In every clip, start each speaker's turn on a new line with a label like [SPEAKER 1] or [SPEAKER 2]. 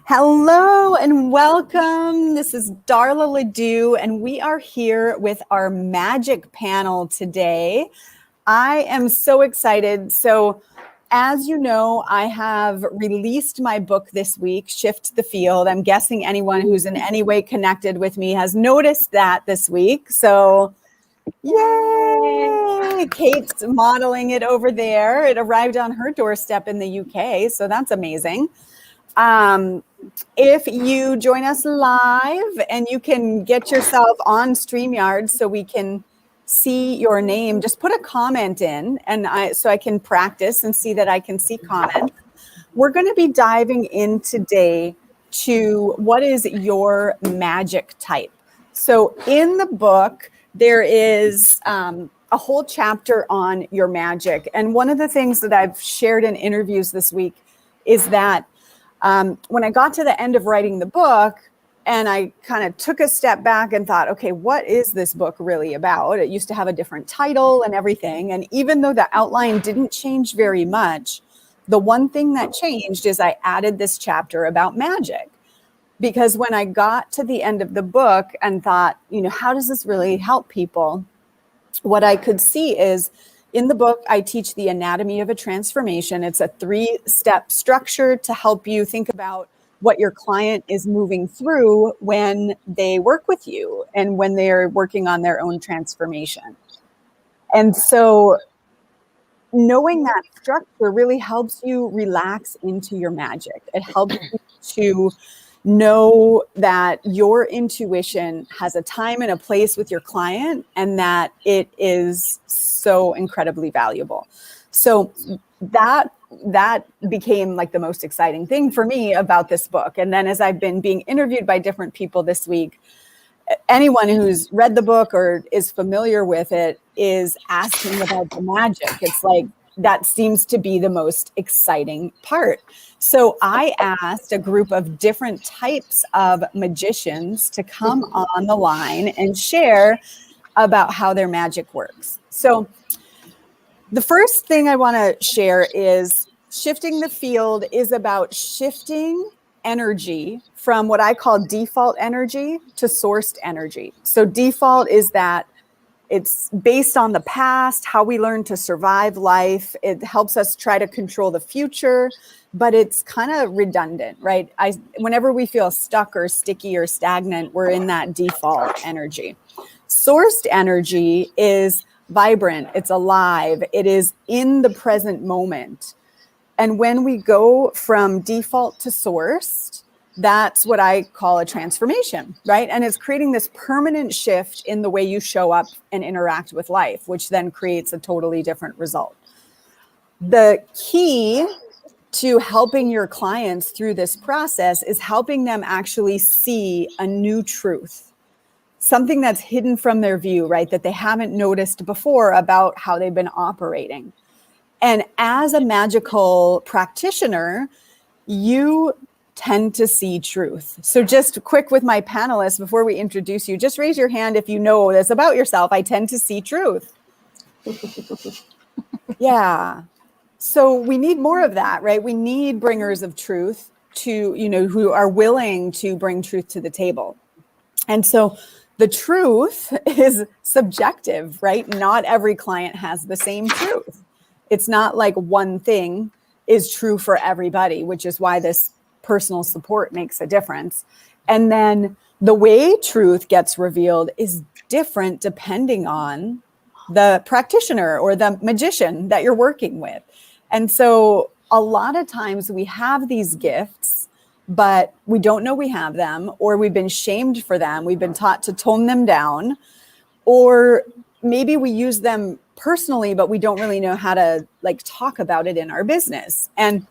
[SPEAKER 1] Hello and welcome. This is Darla Ledoux, and we are here with our magic panel today. I am so excited. So, as you know, I have released my book this week, Shift the Field. I'm guessing anyone who's in any way connected with me has noticed that this week. So, yay! Kate's modeling it over there. It arrived on her doorstep in the UK, so that's amazing. If you join us live and you can get yourself on StreamYard so we can see your name, just put a comment in and so I can practice and see that I can see comments. We're going to be diving in today to what is your magic type. So in the book, there is a whole chapter on your magic. And one of the things that I've shared in interviews this week is that when I got to the end of writing the book and I kind of took a step back and thought, okay, what is this book really about? It used to have a different title and everything. And even though the outline didn't change very much, the one thing that changed is I added this chapter about magic. Because when I got to the end of the book and thought, how does this really help people? What I could see is, in the book, I teach the anatomy of a transformation. It's a 3-step structure to help you think about what your client is moving through when they work with you and when they're working on their own transformation. And so knowing that structure really helps you relax into your magic. It helps you to know that your intuition has a time and a place with your client and that it is so incredibly valuable. So that became like the most exciting thing for me about this book. And then as I've been being interviewed by different people this week, anyone who's read the book or is familiar with it is asking about the magic. It's like, that seems to be the most exciting part. So I asked a group of different types of magicians to come on the line and share about how their magic works. So the first thing I want to share is shifting the field is about shifting energy from what I call default energy to sourced energy. So default is that it's based on the past, how we learn to survive life. It helps us try to control the future, but it's kind of redundant, right? Whenever we feel stuck or sticky or stagnant, we're in that default energy. Sourced energy is vibrant, it's alive, it is in the present moment. And when we go from default to sourced, that's what I call a transformation, right? And it's creating this permanent shift in the way you show up and interact with life, which then creates a totally different result. The key to helping your clients through this process is helping them actually see a new truth, something that's hidden from their view, right? That they haven't noticed before about how they've been operating. And as a magical practitioner, you tend to see truth. So just quick with my panelists before we introduce you, just raise your hand if you know this about yourself. I tend to see truth. Yeah. So we need more of that, right? We need bringers of truth to, who are willing to bring truth to the table. And so the truth is subjective, right? Not every client has the same truth. It's not like one thing is true for everybody, which is why this personal support makes a difference. And then the way truth gets revealed is different depending on the practitioner or the magician that you're working with. And so a lot of times we have these gifts, but we don't know we have them, or we've been shamed for them. We've been taught to tone them down, or maybe we use them personally, but we don't really know how to talk about it in our business. And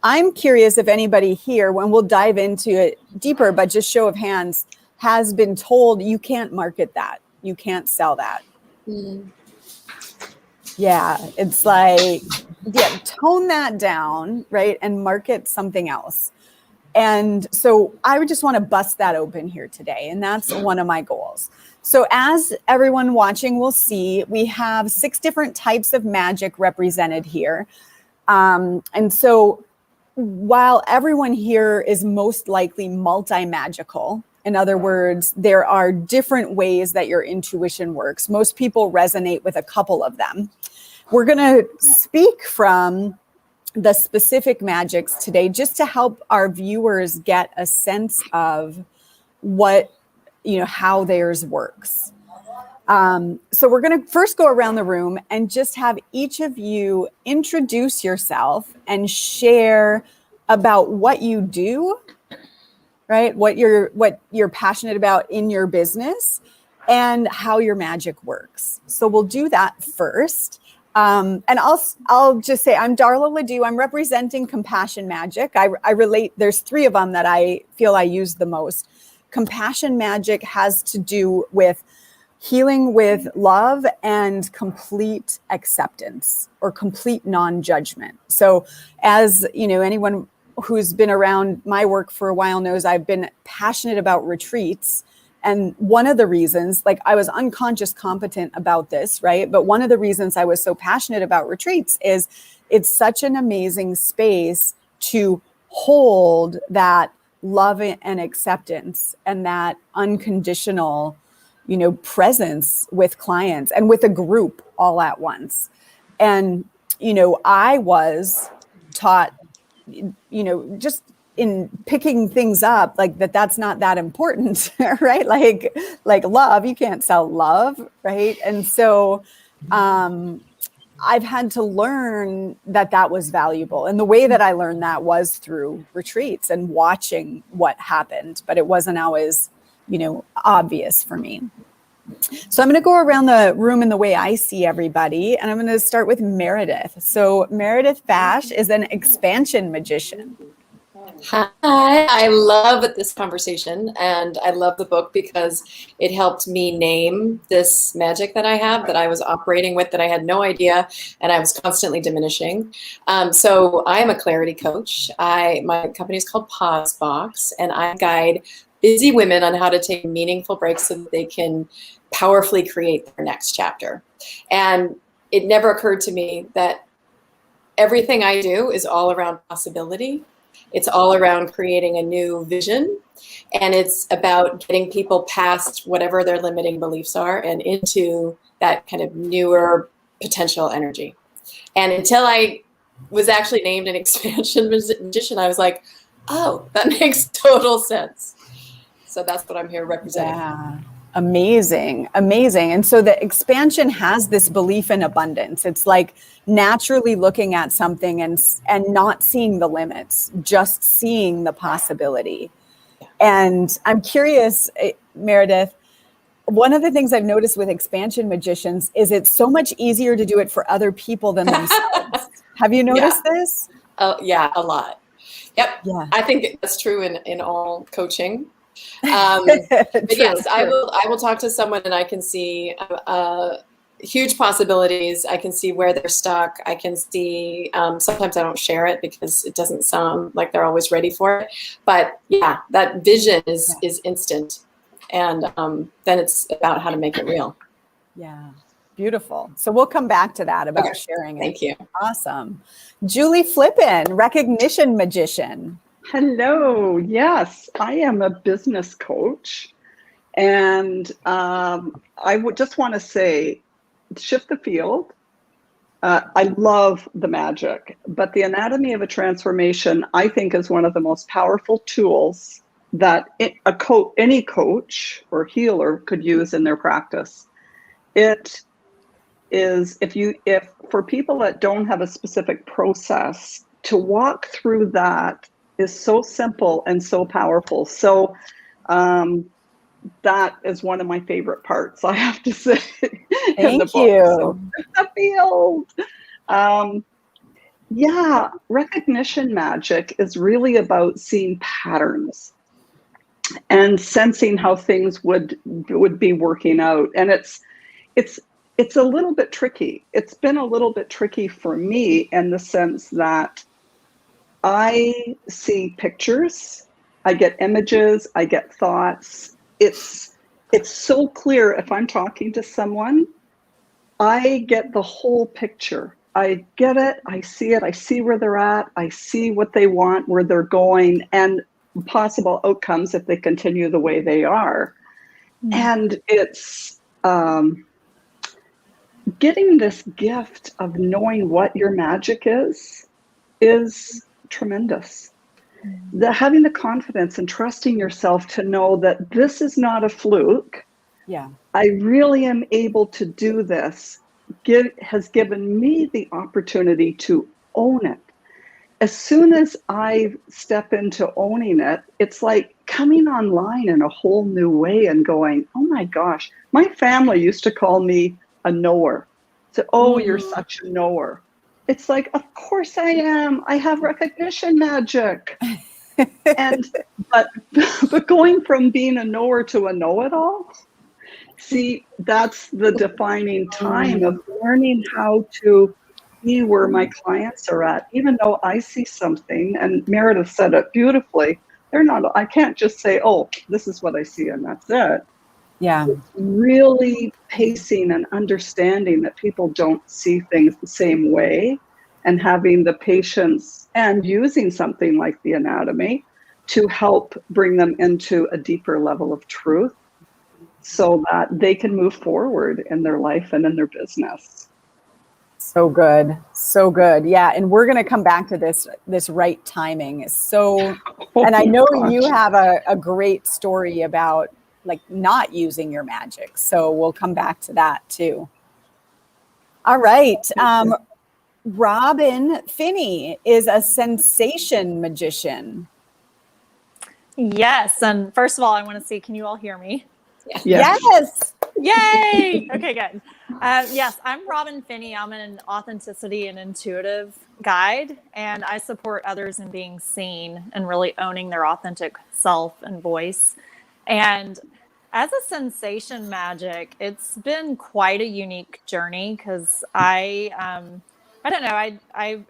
[SPEAKER 1] I'm curious if anybody here, when we'll dive into it deeper, but just show of hands, has been told you can't market that, you can't sell that. Yeah, it's like, tone that down, right? And market something else. And so I would just want to bust that open here today. And that's one of my goals. So as everyone watching will see, we have 6 different types of magic represented here. And so while everyone here is most likely multi-magical, in other words, there are different ways that your intuition works. Most people resonate with a couple of them. We're going to speak from the specific magics today just to help our viewers get a sense of what, how theirs works. So we're going to first go around the room and just have each of you introduce yourself and share about what you do, right? What you're passionate about in your business and how your magic works. So we'll do that first. And I'll just say, I'm Darla Ledoux. I'm representing Compassion Magic. I relate, there's 3 of them that I feel I use the most. Compassion Magic has to do with healing with love and complete acceptance or complete non-judgment. So as anyone who's been around my work for a while knows, I've been passionate about retreats. And one of the reasons, I was unconscious competent about this, right? But one of the reasons I was so passionate about retreats is it's such an amazing space to hold that love and acceptance and that unconditional, presence with clients and with a group all at once. And, I was taught, just in picking things up, that's not that important, right? Like love, you can't sell love, right? And so I've had to learn that was valuable. And the way that I learned that was through retreats and watching what happened, but it wasn't always, obvious for me. So I'm going to go around the room in the way I see everybody, and I'm going to start with Meredith. So Meredith Fash is an expansion magician.
[SPEAKER 2] Hi, I love this conversation and I love the book because it helped me name this magic that I have, that I was operating with, that I had no idea, and I was constantly diminishing. So I am a clarity coach. My company is called Pause Box, and I guide busy women on how to take meaningful breaks so that they can powerfully create their next chapter. And it never occurred to me that everything I do is all around possibility. It's all around creating a new vision, and it's about getting people past whatever their limiting beliefs are and into that kind of newer potential energy. And until I was actually named an expansion magician, I was like, oh, that makes total sense. So that's what I'm here representing.
[SPEAKER 1] Yeah. Amazing. And so the expansion has this belief in abundance. It's like naturally looking at something and not seeing the limits, just seeing the possibility. And I'm curious, Meredith, one of the things I've noticed with expansion magicians is it's so much easier to do it for other people than themselves. Have you noticed this?
[SPEAKER 2] Yeah, a lot. Yep. Yeah. I think that's true in all coaching. But yes, I will talk to someone and I can see huge possibilities. I can see where they're stuck. I can see, sometimes I don't share it because it doesn't sound like they're always ready for it. But yeah, that vision is instant. And then it's about how to make it real.
[SPEAKER 1] Yeah. Beautiful. So we'll come back to that about sharing it.
[SPEAKER 2] Thank you.
[SPEAKER 1] Awesome. Julie Flippin, recognition magician.
[SPEAKER 3] Hello. Yes, I am a business coach. And I would just want to say, shift the field. I love the magic, but the anatomy of a transformation, I think, is one of the most powerful tools that any coach or healer could use in their practice. It is, if for people that don't have a specific process, to walk through that is so simple and so powerful. So that is one of my favorite parts, I have to say.
[SPEAKER 1] Thank you.
[SPEAKER 3] So, the field. Yeah, recognition magic is really about seeing patterns and sensing how things would be working out. And it's a little bit tricky. It's been a little bit tricky for me in the sense that I see pictures, I get images, I get thoughts. It's so clear if I'm talking to someone, I get the whole picture. I get it. I see it. I see where they're at. I see what they want, where they're going, and possible outcomes if they continue the way they are. And it's getting this gift of knowing what your magic is tremendous. Having the confidence and trusting yourself to know that this is not a fluke.
[SPEAKER 1] Yeah.
[SPEAKER 3] I really am able to do this. Has given me the opportunity to own it. As soon as I step into owning it, it's like coming online in a whole new way and going, oh my gosh, my family used to call me a knower. So, oh, you're such a knower. It's like, of course I am. I have recognition magic. But going from being a knower to a know-it-all, see, that's the defining time of learning how to be where my clients are at. Even though I see something, and Meredith said it beautifully, I can't just say, oh, this is what I see and that's it.
[SPEAKER 1] Yeah.
[SPEAKER 3] Really pacing and understanding that people don't see things the same way, and having the patience and using something like the anatomy to help bring them into a deeper level of truth so that they can move forward in their life and in their business.
[SPEAKER 1] So good. So good. Yeah. And we're going to come back to this right timing. And I know you have a great story about like not using your magic. So we'll come back to that too. All right. Robin Finney is a sensation magician.
[SPEAKER 4] Yes. And first of all, I want to see, can you all hear me?
[SPEAKER 1] Yes.
[SPEAKER 4] Yay. Okay, good. Yes, I'm Robin Finney. I'm an authenticity and intuitive guide, and I support others in being seen and really owning their authentic self and voice. And as a sensation magic, it's been quite a unique journey because I don't know,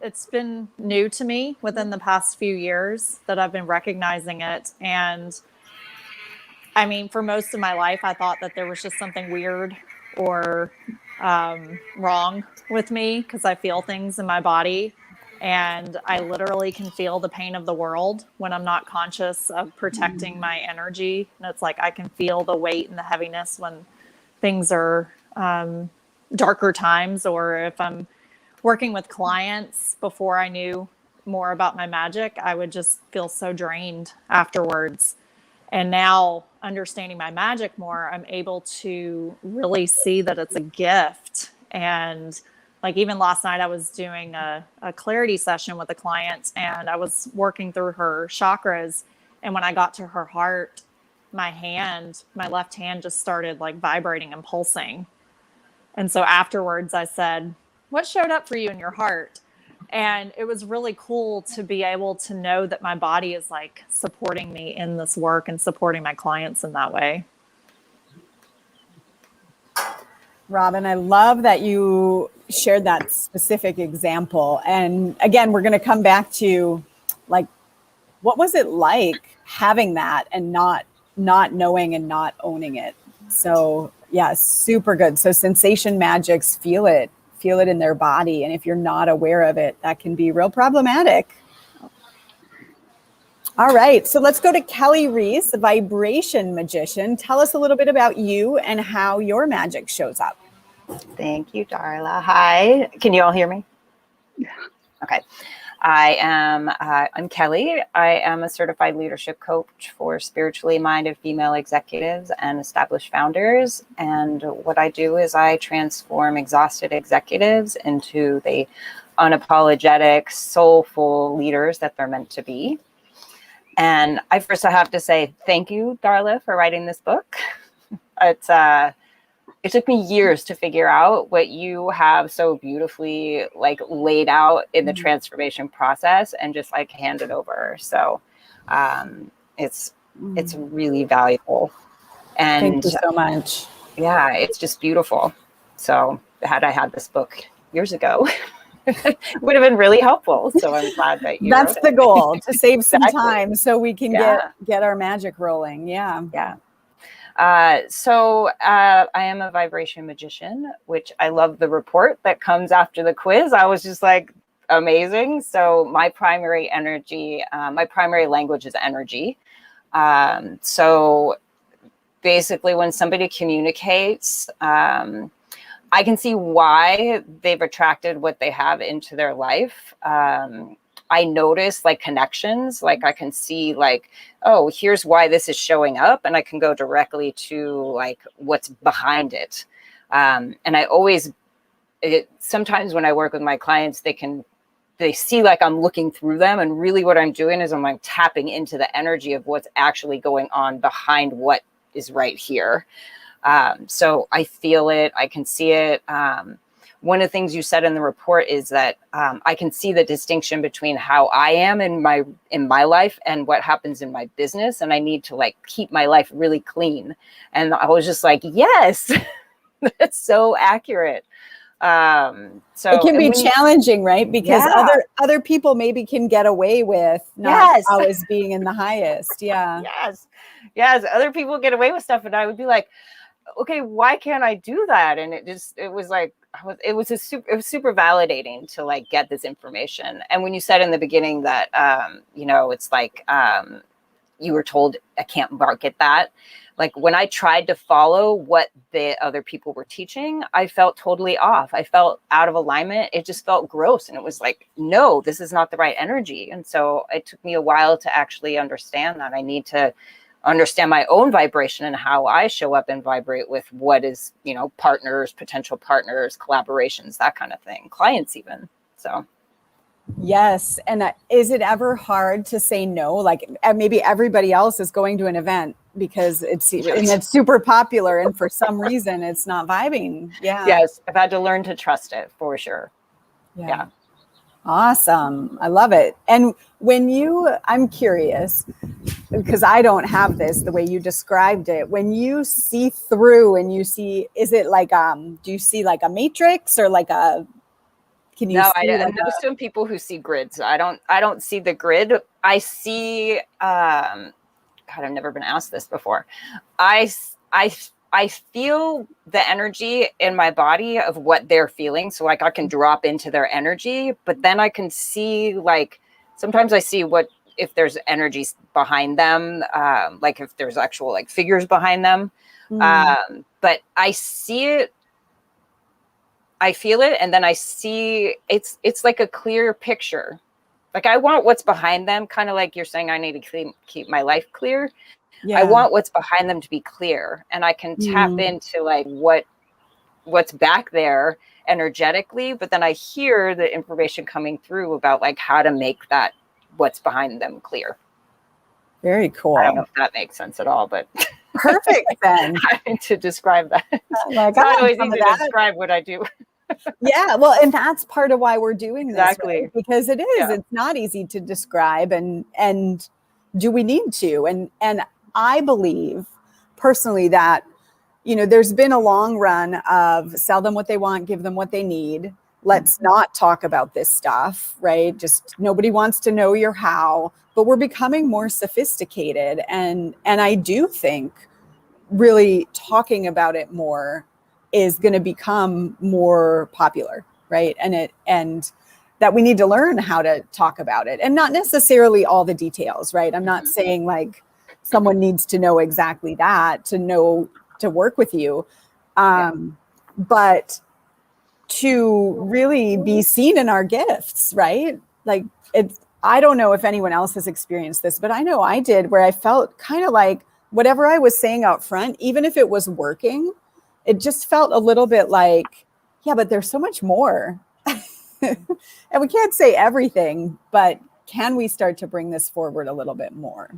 [SPEAKER 4] it's been new to me within the past few years that I've been recognizing it. And I mean, for most of my life, I thought that there was just something weird or wrong with me because I feel things in my body. And I literally can feel the pain of the world when I'm not conscious of protecting my energy. And it's like I can feel the weight and the heaviness when things are darker times, or if I'm working with clients before I knew more about my magic, I would just feel so drained afterwards. And now understanding my magic more, I'm able to really see that it's a gift. And like even last night, I was doing a clarity session with a client, and I was working through her chakras. And when I got to her heart, my left hand just started like vibrating and pulsing. And so afterwards I said, what showed up for you in your heart? And it was really cool to be able to know that my body is like supporting me in this work and supporting my clients in that way.
[SPEAKER 1] Robin, I love that you shared that specific example. And again, we're going to come back to like, what was it like having that and not knowing and not owning it? So yeah, super good. So sensation magics feel it in their body. And if you're not aware of it, that can be real problematic. All right. So let's go to Kelly Reese, the vibration magician. Tell us a little bit about you and how your magic shows up.
[SPEAKER 5] Thank you, Darla. Hi. Can you all hear me?
[SPEAKER 3] Yeah.
[SPEAKER 5] Okay. I'm Kelly. I am a certified leadership coach for spiritually minded female executives and established founders. And what I do is I transform exhausted executives into the unapologetic, soulful leaders that they're meant to be. And I have to say thank you, Darla, for writing this book. It took me years to figure out what you have so beautifully like laid out in the transformation process and just like hand it over. So it's really valuable. And
[SPEAKER 1] thank you so much.
[SPEAKER 5] Yeah, it's just beautiful. So had I had this book years ago, it would have been really helpful. So I'm glad that you
[SPEAKER 1] That's the goal, to save some
[SPEAKER 5] Exactly.
[SPEAKER 1] time so we can get our magic rolling. Yeah.
[SPEAKER 5] Yeah. I am a vibration magician, which I love the report that comes after the quiz. I was just like, amazing. So my primary language is energy. So basically when somebody communicates, I can see why they've attracted what they have into their life. I notice like connections, like I can see like, oh, here's why this is showing up. And I can go directly to like what's behind it. And I always, sometimes when I work with my clients, they see like I'm looking through them. And really what I'm doing is I'm like tapping into the energy of what's actually going on behind what is right here. So I feel it, I can see it. One of the things you said in the report is that I can see the distinction between how I am in my life and what happens in my business. And I need to like keep my life really clean. And I was just like, yes, that's so accurate. So
[SPEAKER 1] it can be challenging, right? Because other people maybe can get away with not always being in the highest. Yeah.
[SPEAKER 5] Yes. Other people get away with stuff. And I would be like, okay, why can't I do that? And it was super validating to like get this information. And when you said in the beginning that, it's like, you were told I can't market that. Like when I tried to follow what the other people were teaching, I felt totally off. I felt out of alignment. It just felt gross. And it was like, no, this is not the right energy. And so it took me a while to actually understand that I need to understand my own vibration and how I show up and vibrate with what is, partners, potential partners, collaborations, that kind of thing, clients even. So.
[SPEAKER 1] Yes. And is it ever hard to say no? Like maybe everybody else is going to an event because it's super popular and for some reason it's not vibing. Yeah.
[SPEAKER 5] Yes. I've had to learn to trust it for sure. Yeah.
[SPEAKER 1] Awesome. I love it. And I'm curious because I don't have this the way you described it. When you see through and you see, is it like, do you see like a matrix or like a, can you? No,
[SPEAKER 5] I know some people who see grids. I don't see the grid. I see, God, I've never been asked this before. I feel the energy in my body of what they're feeling. So like I can drop into their energy, but then I can see like, sometimes I see if there's energies behind them, like if there's actual like figures behind them. But I see it, I feel it, and then I see it's like a clear picture. Like I want what's behind them, kind of like you're saying I need to keep my life clear. Yeah. I want what's behind them to be clear, and I can tap into like what's back there energetically, but then I hear the information coming through about like how to make that what's behind them clear.
[SPEAKER 1] Very cool.
[SPEAKER 5] I don't know if that makes sense at all, but
[SPEAKER 1] perfect then.
[SPEAKER 5] I need to describe that.
[SPEAKER 1] Like,
[SPEAKER 5] it's not always easy to describe what I do.
[SPEAKER 1] Yeah, well, and that's part of why we're doing this,
[SPEAKER 5] exactly,
[SPEAKER 1] right? Because it is. Yeah. It's not easy to describe, and do we need to? And I believe personally that there's been a long run of sell them what they want, give them what they need. Let's not talk about this stuff, right? Just nobody wants to know your how, but we're becoming more sophisticated, and I do think really talking about it more is going to become more popular, right? And that we need to learn how to talk about it, and not necessarily all the details, right? I'm not saying like someone needs to know exactly that to work with you, but to really be seen in our gifts, right? Like I don't know if anyone else has experienced this, but I know I did, where I felt kind of like whatever I was saying out front, even if it was working, it just felt a little bit like, yeah, but there's so much more. And we can't say everything, but can we start to bring this forward a little bit more?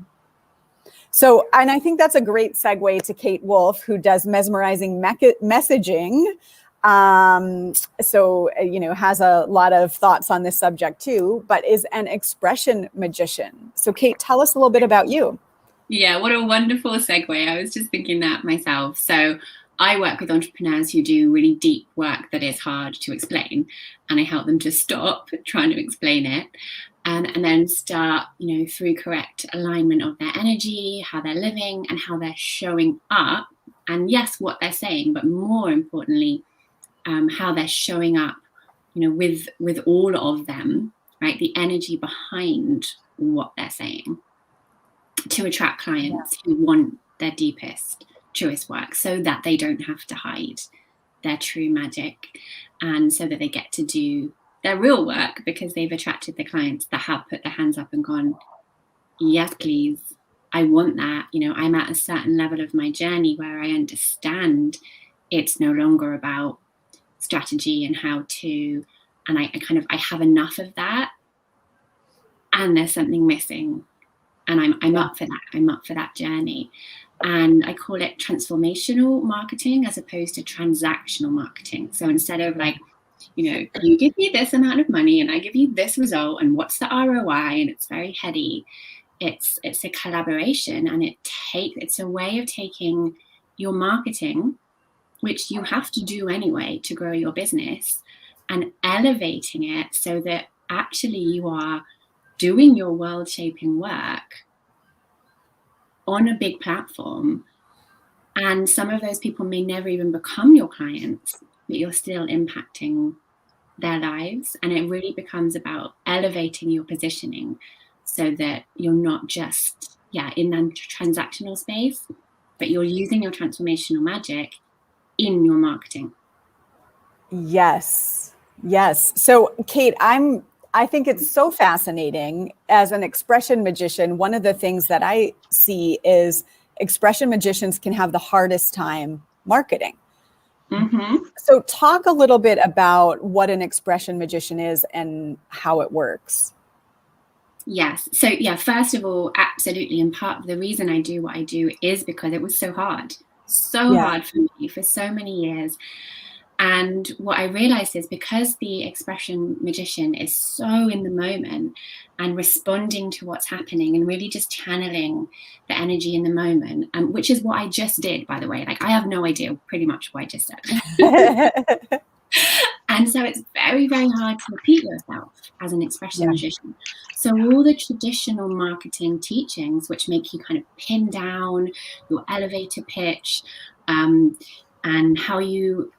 [SPEAKER 1] So, and I think that's a great segue to Kate Wolf, who does mesmerizing messaging. Has a lot of thoughts on this subject too, but is an expression magician. So Kate, tell us a little bit about you.
[SPEAKER 6] Yeah, what a wonderful segue. I was just thinking that myself. So I work with entrepreneurs who do really deep work that is hard to explain, and I help them to stop trying to explain it and then start, through correct alignment of their energy, how they're living and how they're showing up and yes, what they're saying, but more importantly, how they're showing up, with all of them, right? The energy behind what they're saying to attract clients who want their deepest, truest work, so that they don't have to hide their true magic, and so that they get to do their real work because they've attracted the clients that have put their hands up and gone, yes, please, I want that. I'm at a certain level of my journey where I understand it's no longer about strategy and how to, and I have enough of that, and there's something missing, and I'm up for that. I'm up for that journey. And I call it transformational marketing as opposed to transactional marketing. So instead of you give me this amount of money and I give you this result, and what's the ROI, and it's very heady. It's a collaboration, and it's a way of taking your marketing, which you have to do anyway to grow your business, and elevating it so that actually you are doing your world-shaping work on a big platform. And some of those people may never even become your clients, but you're still impacting their lives. And it really becomes about elevating your positioning so that you're not just, in the transactional space, but you're using your transformational magic in your marketing.
[SPEAKER 1] Yes. So Kate, I think it's so fascinating. As an expression magician, one of the things that I see is expression magicians can have the hardest time marketing.
[SPEAKER 6] Mm-hmm.
[SPEAKER 1] So talk a little bit about what an expression magician is and how it works.
[SPEAKER 6] Yes. So first of all, absolutely. And part of the reason I do what I do is because it was so hard for me for so many years. And what I realized is because the expression magician is so in the moment and responding to what's happening and really just channeling the energy in the moment, which is what I just did, by the way. I have no idea pretty much what I just said. And so it's very, very hard to repeat yourself as an expression magician. So all the traditional marketing teachings, which make you kind of pin down your elevator pitch, and how you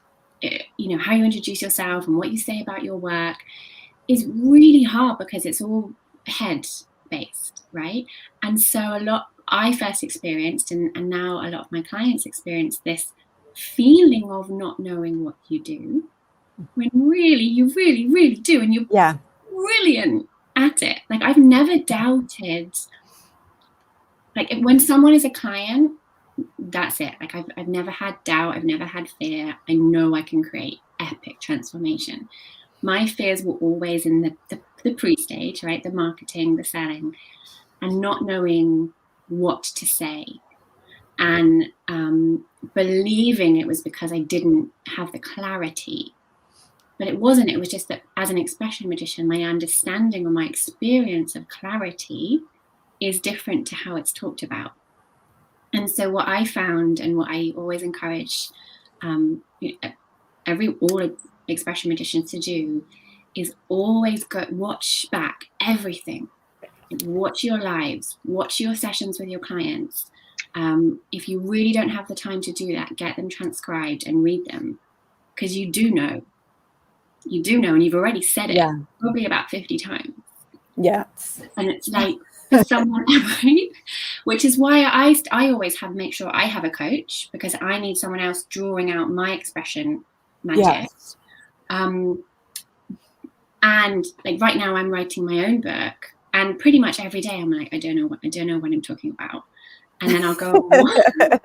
[SPEAKER 6] introduce yourself and what you say about your work, is really hard because it's all head based, right? And so I first experienced, and now a lot of my clients experience, this feeling of not knowing what you do, when really you really, really do, and you're brilliant at it. I've never doubted, when someone is a client, that's it. I've never had doubt. I've never had fear. I know I can create epic transformation. My fears were always in the pre-stage, right? The marketing, the selling, and not knowing what to say, and believing it was because I didn't have the clarity. But it wasn't. It was just that as an expression magician, my understanding or my experience of clarity is different to how it's talked about. And so what I found, and what I always encourage all expression magicians to do, is always watch back everything. Watch your lives, watch your sessions with your clients. If you really don't have the time to do that, get them transcribed and read them, because you do know, and you've already said it probably about 50 times. Yeah. And it's for someone, right? Which is why I always make sure I have a coach, because I need someone else drawing out my expression magic. Yes. And right now I'm writing my own book, and pretty much every day I'm I don't know what I'm talking about. And then I'll go, I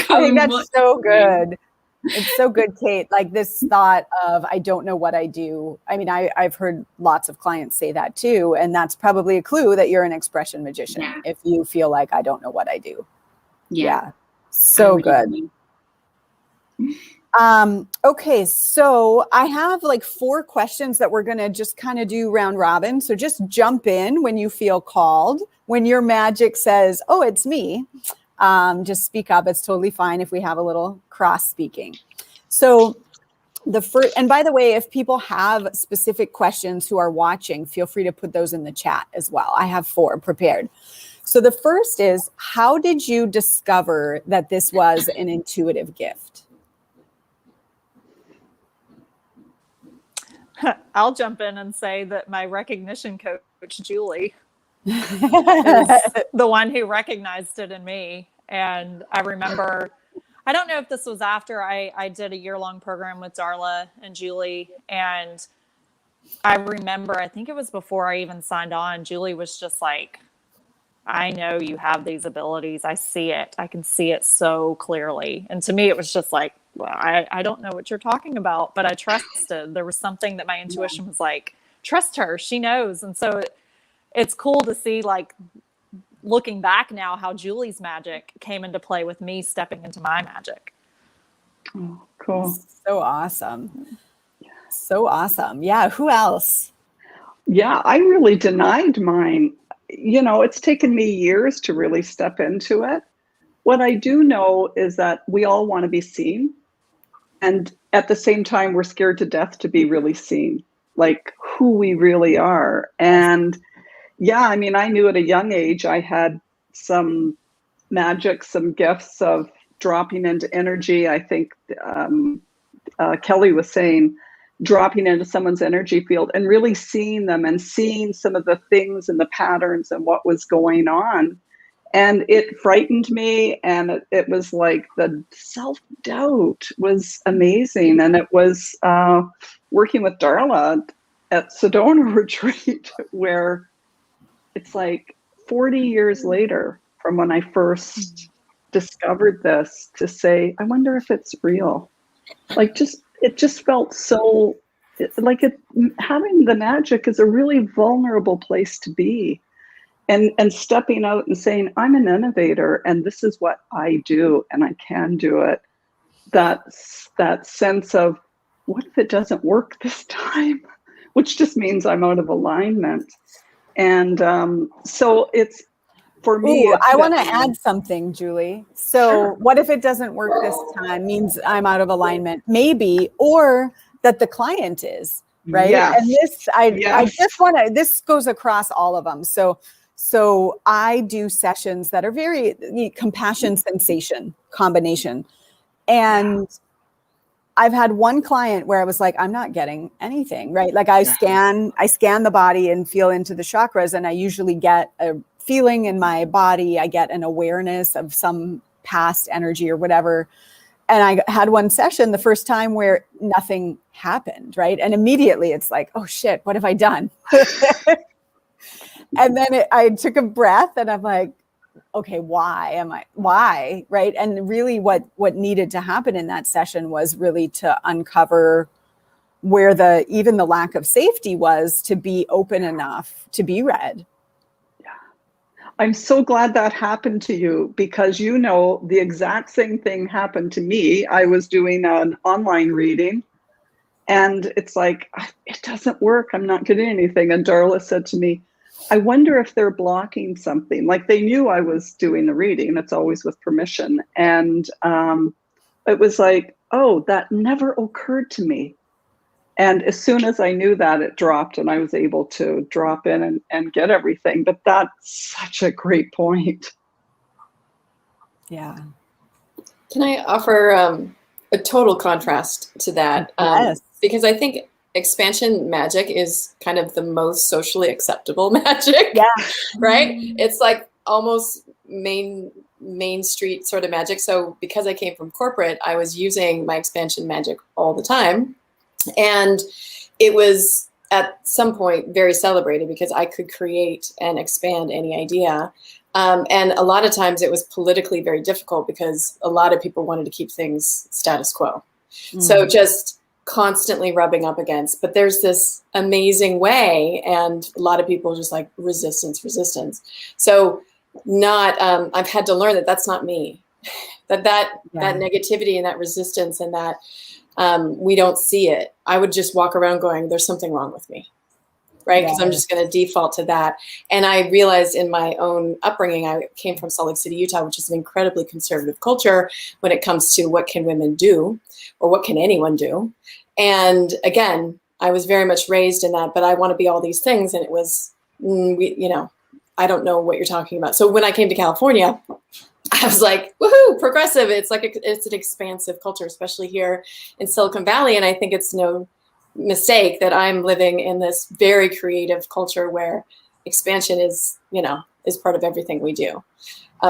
[SPEAKER 1] think that's so good. It's so good, Kate. This thought of, I don't know what I do. I mean, I've heard lots of clients say that too. And that's probably a clue that you're an expression magician. Yeah. If you feel like, I don't know what I do. Yeah. So good. Okay. So I have 4 questions that we're going to just kind of do round robin. So just jump in when you feel called, when your magic says, oh, it's me. Just speak up. It's totally fine if we have a little cross speaking. So the first, and by the way, if people have specific questions who are watching, feel free to put those in the chat as well. I have 4 prepared. So the first is, how did you discover that this was an intuitive gift?
[SPEAKER 4] I'll jump in and say that my recognition coach, Julie, is the one who recognized it in me. And I remember, I don't know if this was after I did a year-long program with Darla and Julie. And I remember, I think it was before I even signed on, Julie was just like, I know you have these abilities. I see it. I can see it so clearly. And to me, it was just like, well, I don't know what you're talking about, but I trusted. There was something that my intuition was like, trust her. She knows. And so it's cool to see, like, looking back now, how Julie's magic came into play with me stepping into my magic.
[SPEAKER 3] Oh, cool.
[SPEAKER 1] So awesome. So awesome. Yeah. Who else?
[SPEAKER 3] Yeah, I really denied mine. You know, it's taken me years to really step into it. What I do know is that we all want to be seen. And at the same time, we're scared to death to be really seen, like who we really are. And yeah, I mean, I knew at a young age, I had some magic, some gifts of dropping into energy. I think Kelly was saying, dropping into someone's energy field and really seeing them and seeing some of the things and the patterns and what was going on. And it frightened me. And it was like the self-doubt was amazing. And it was working with Darla at Sedona Retreat, where it's like 40 years later from when I first discovered this, to say, I wonder if it's real. Like, it just felt so like having the magic is a really vulnerable place to be. And stepping out and saying, I'm an innovator and this is what I do and I can do it. That sense of, what if it doesn't work this time? Which just means I'm out of alignment. And so it's, for me.
[SPEAKER 1] Ooh, I want to add something, Julie. So
[SPEAKER 3] Sure.
[SPEAKER 1] What if it doesn't work this time? Means I'm out of alignment, maybe, or that the client is, right?
[SPEAKER 3] Yes.
[SPEAKER 1] And this, I
[SPEAKER 3] Yes.
[SPEAKER 1] just want to, this goes across all of them. So I do sessions that are very compassion sensation combination. And I've had one client where I was like, I'm not getting anything, right? Like I scan the body and feel into the chakras, and I usually get a feeling in my body. I get an awareness of some past energy or whatever. And I had one session the first time where nothing happened, right? And immediately it's like, oh shit, what have I done? And then I took a breath and I'm like, okay, why, right? And really what needed to happen in that session was really to uncover where even the lack of safety was, to be open enough to be read.
[SPEAKER 3] Yeah. I'm so glad that happened to you, because you know the exact same thing happened to me. I was doing an online reading and it's like, it doesn't work. I'm not getting anything. And Darla said to me, I wonder if they're blocking something. Like, they knew I was doing the reading. It's always with permission. And it was like, oh, that never occurred to me. And as soon as I knew that, it dropped and I was able to drop in and get everything. But that's such a great point.
[SPEAKER 1] Yeah.
[SPEAKER 2] Can I offer a total contrast to that?
[SPEAKER 1] Yes.
[SPEAKER 2] Because I think expansion magic is kind of the most socially acceptable magic.
[SPEAKER 1] Yeah.
[SPEAKER 2] Right? It's like almost main street sort of magic. So because I came from corporate, I was using my expansion magic all the time. And it was at some point very celebrated because I could create and expand any idea. And a lot of times it was politically very difficult because a lot of people wanted to keep things status quo. So just constantly rubbing up against, but there's this amazing way, and a lot of people just like resistance. So I've had to learn that that's not me, that negativity and that resistance and that we don't see it. I would just walk around going, there's something wrong with me, right? Because I'm just going to default to that. And I realized in my own upbringing, I came from Salt Lake City, Utah, which is an incredibly conservative culture when it comes to what can women do or what can anyone do. And again, I was very much raised in that, but I want to be all these things. And it was, I don't know what you're talking about. So when I came to California, I was like, woohoo, progressive. It's like, it's an expansive culture, especially here in Silicon Valley. And I think it's no mistake that I'm living in this very creative culture where expansion is part of everything we do.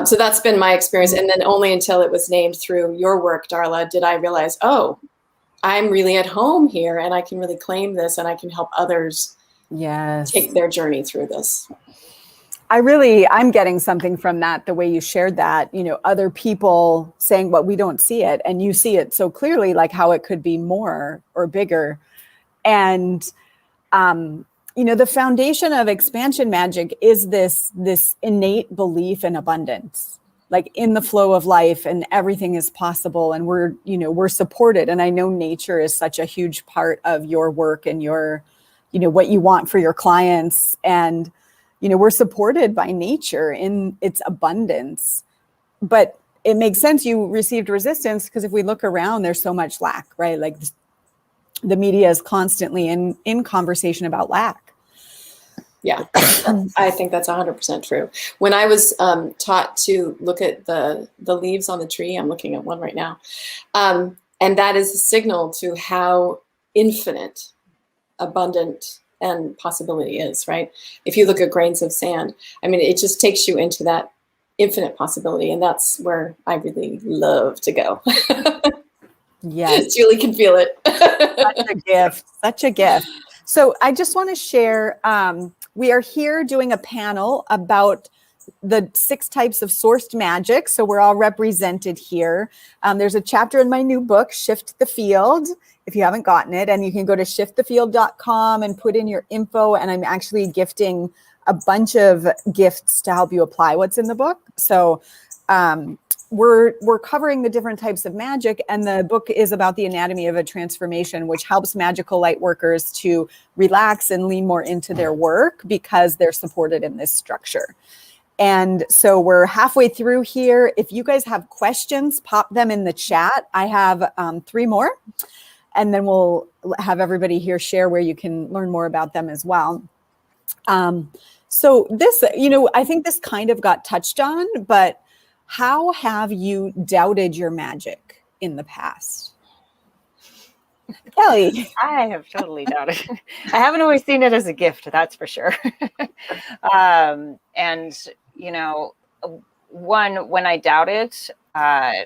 [SPEAKER 2] So that's been my experience. And then only until it was named through your work, Darla, did I realize, oh, I'm really at home here and I can really claim this and I can help others take their journey through this.
[SPEAKER 1] I'm getting something from that, the way you shared that, other people saying, well, we don't see it. And you see it so clearly, like how it could be more or bigger. And, the foundation of expansion magic is this innate belief in abundance, like in the flow of life, and everything is possible. And we're supported. And I know nature is such a huge part of your work and your, what you want for your clients. And, we're supported by nature in its abundance. But it makes sense you received resistance because if we look around, there's so much lack, right? Like the media is constantly in conversation about lack.
[SPEAKER 2] Yeah, I think that's 100% true. When I was taught to look at the leaves on the tree, I'm looking at one right now, and that is a signal to how infinite, abundant, and possibility is, right? If you look at grains of sand, I mean, it just takes you into that infinite possibility, and that's where I really love to go.
[SPEAKER 1] Yes.
[SPEAKER 2] Julie can feel it.
[SPEAKER 1] Such a gift. So I just want to share, we are here doing a panel about the 6 types of sourced magic. So we're all represented here. There's a chapter in my new book, Shift the Field, if you haven't gotten it. And you can go to shiftthefield.com and put in your info. And I'm actually gifting a bunch of gifts to help you apply what's in the book. So we're covering the different types of magic, and the book is about the anatomy of a transformation, which helps magical light workers to relax and lean more into their work because they're supported in this structure. And so we're halfway through here. If you guys have questions, pop them in the chat. I have 3 more, and then we'll have everybody here share where you can learn more about them as well. So this, I think this kind of got touched on, but how have you doubted your magic in the past? Kelly.
[SPEAKER 5] I have totally doubted. I haven't always seen it as a gift, that's for sure. And, when I doubt it, I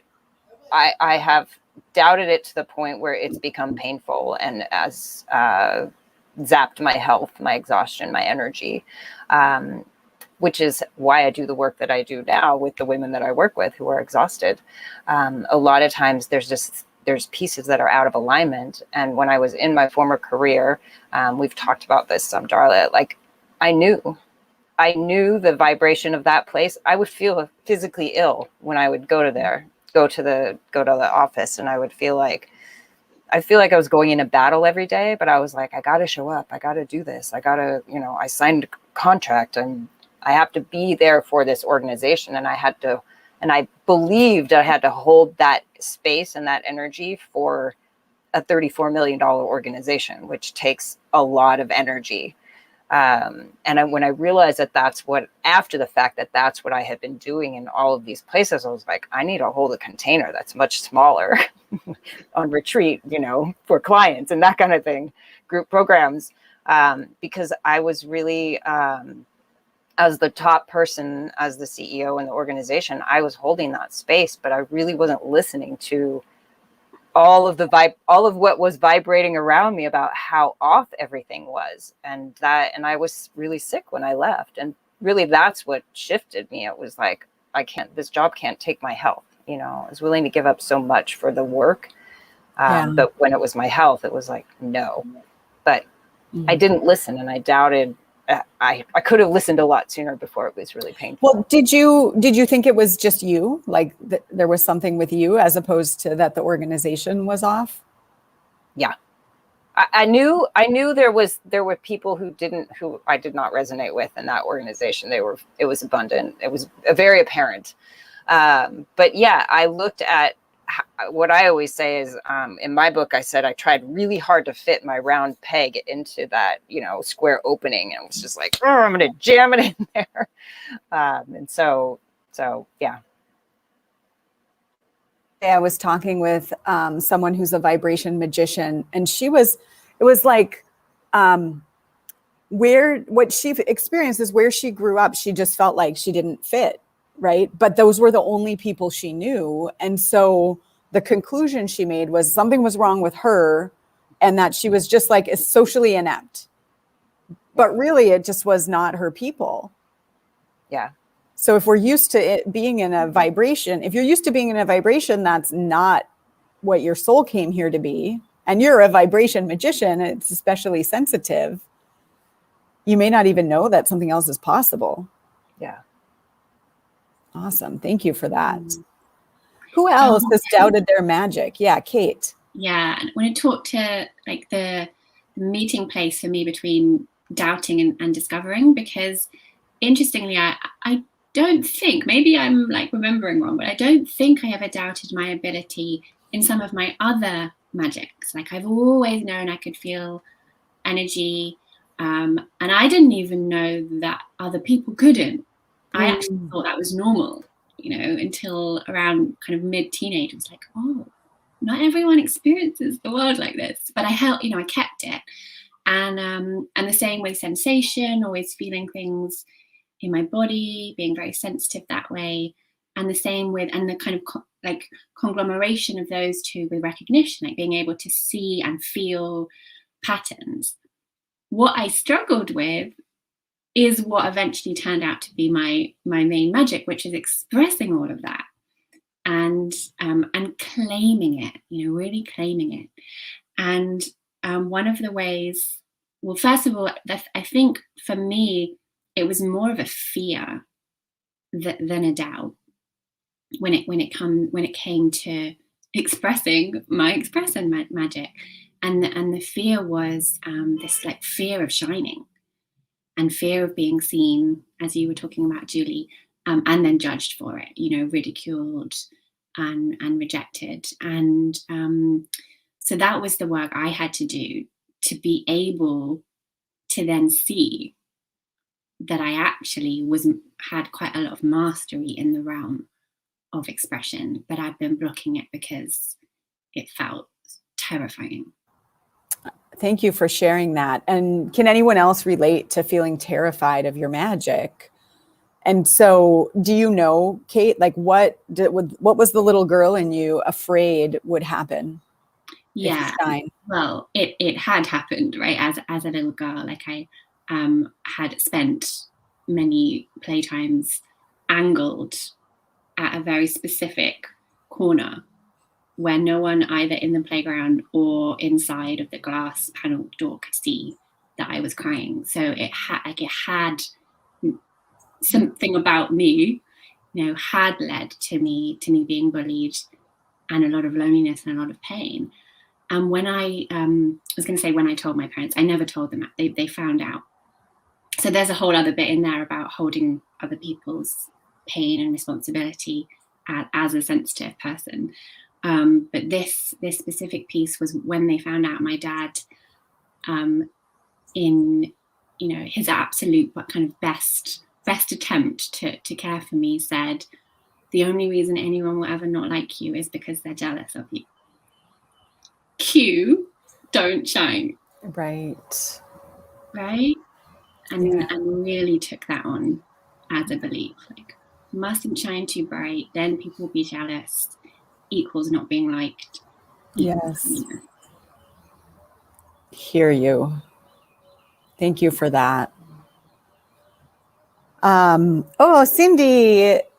[SPEAKER 5] have doubted it to the point where it's become painful and has zapped my health, my exhaustion, my energy. Which is why I do the work that I do now with the women that I work with who are exhausted. A lot of times there's pieces that are out of alignment. And when I was in my former career, we've talked about this some, Darla, like I knew the vibration of that place. I would feel physically ill when I would go to the office, and I would feel like I was going in a battle every day, but I was like, I got to show up. I got to do this. I got to, I signed a contract and I have to be there for this organization. And I believed I had to hold that space and that energy for a $34 million organization, which takes a lot of energy. When I realized after the fact that's what I had been doing in all of these places, I was like, I need to hold a container that's much smaller on retreat, for clients and that kind of thing, group programs, because I was really, as the top person, as the CEO in the organization, I was holding that space, but I really wasn't listening to all of what was vibrating around me about how off everything was. And I was really sick when I left. And really that's what shifted me. It was like, this job can't take my health. I was willing to give up so much for the work. But when it was my health, it was like, no, but I didn't listen, and I doubted. I could have listened a lot sooner before it was really painful.
[SPEAKER 1] Well, did you think it was just you? Like there was something with you as opposed to that the organization was off?
[SPEAKER 5] Yeah. I knew there were people who I did not resonate with in that organization. It was abundant. It was very apparent. But yeah, I looked at what I always say is, in my book, I said I tried really hard to fit my round peg into that, square opening, and it was just like, oh, I'm going to jam it in there. And so yeah.
[SPEAKER 1] I was talking with someone who's a vibration magician, and it was like, what she experienced is where she grew up, she just felt like she didn't fit, right? But those were the only people she knew. And so the conclusion she made was something was wrong with her, and that she was just like socially inept. But really, it just was not her people.
[SPEAKER 5] Yeah.
[SPEAKER 1] So if we're used to it being in a vibration, if you're used to being in a vibration that's not what your soul came here to be, and you're a vibration magician, it's especially sensitive, you may not even know that something else is possible.
[SPEAKER 5] Yeah.
[SPEAKER 1] Awesome. Thank you for that. Who else has doubted their magic? Yeah, Kate.
[SPEAKER 6] Yeah. And when I talk to like the meeting place for me between doubting and discovering, because interestingly, I don't think, maybe I'm like remembering wrong, but I don't think I ever doubted my ability in some of my other magics. Like I've always known I could feel energy, and I didn't even know that other people couldn't. I actually thought that was normal, until around kind of mid-teenage. I was like, oh, not everyone experiences the world like this. But I kept it. And the same with sensation, always feeling things in my body, being very sensitive that way. And the same with, and the kind of like conglomeration of those two with recognition, like being able to see and feel patterns. What I struggled with is what eventually turned out to be my main magic, which is expressing all of that and claiming it, really claiming it. And one of the ways, well, first of all, I think for me, it was more of a fear than a doubt when it came to expressing my magic. And the fear was this like fear of shining and fear of being seen, as you were talking about, Julie, and then judged for it, ridiculed and rejected. And so that was the work I had to do to be able to then see that I actually had quite a lot of mastery in the realm of expression, but I've been blocking it because it felt terrifying.
[SPEAKER 1] Thank you for sharing that. And can anyone else relate to feeling terrified of your magic? And so do you know, Kate, like what was the little girl in you afraid would happen?
[SPEAKER 6] Yeah, well, it had happened, right? As a little girl, like I had spent many playtimes angled at a very specific corner where no one either in the playground or inside of the glass panel door could see that I was crying. So it had something about me, had led to me being bullied and a lot of loneliness and a lot of pain. And when I was going to say when I told my parents, I never told them that. They found out. So there's a whole other bit in there about holding other people's pain and responsibility as a sensitive person. But this specific piece was when they found out. My dad, in his absolute but kind of best attempt to care for me, said, "The only reason anyone will ever not like you is because they're jealous of you." Cue, don't shine.
[SPEAKER 1] Right.
[SPEAKER 6] And really took that on as a belief, like mustn't shine too bright, then people will be jealous, equals not being liked.
[SPEAKER 1] Yes. Hear you. Thank you for that.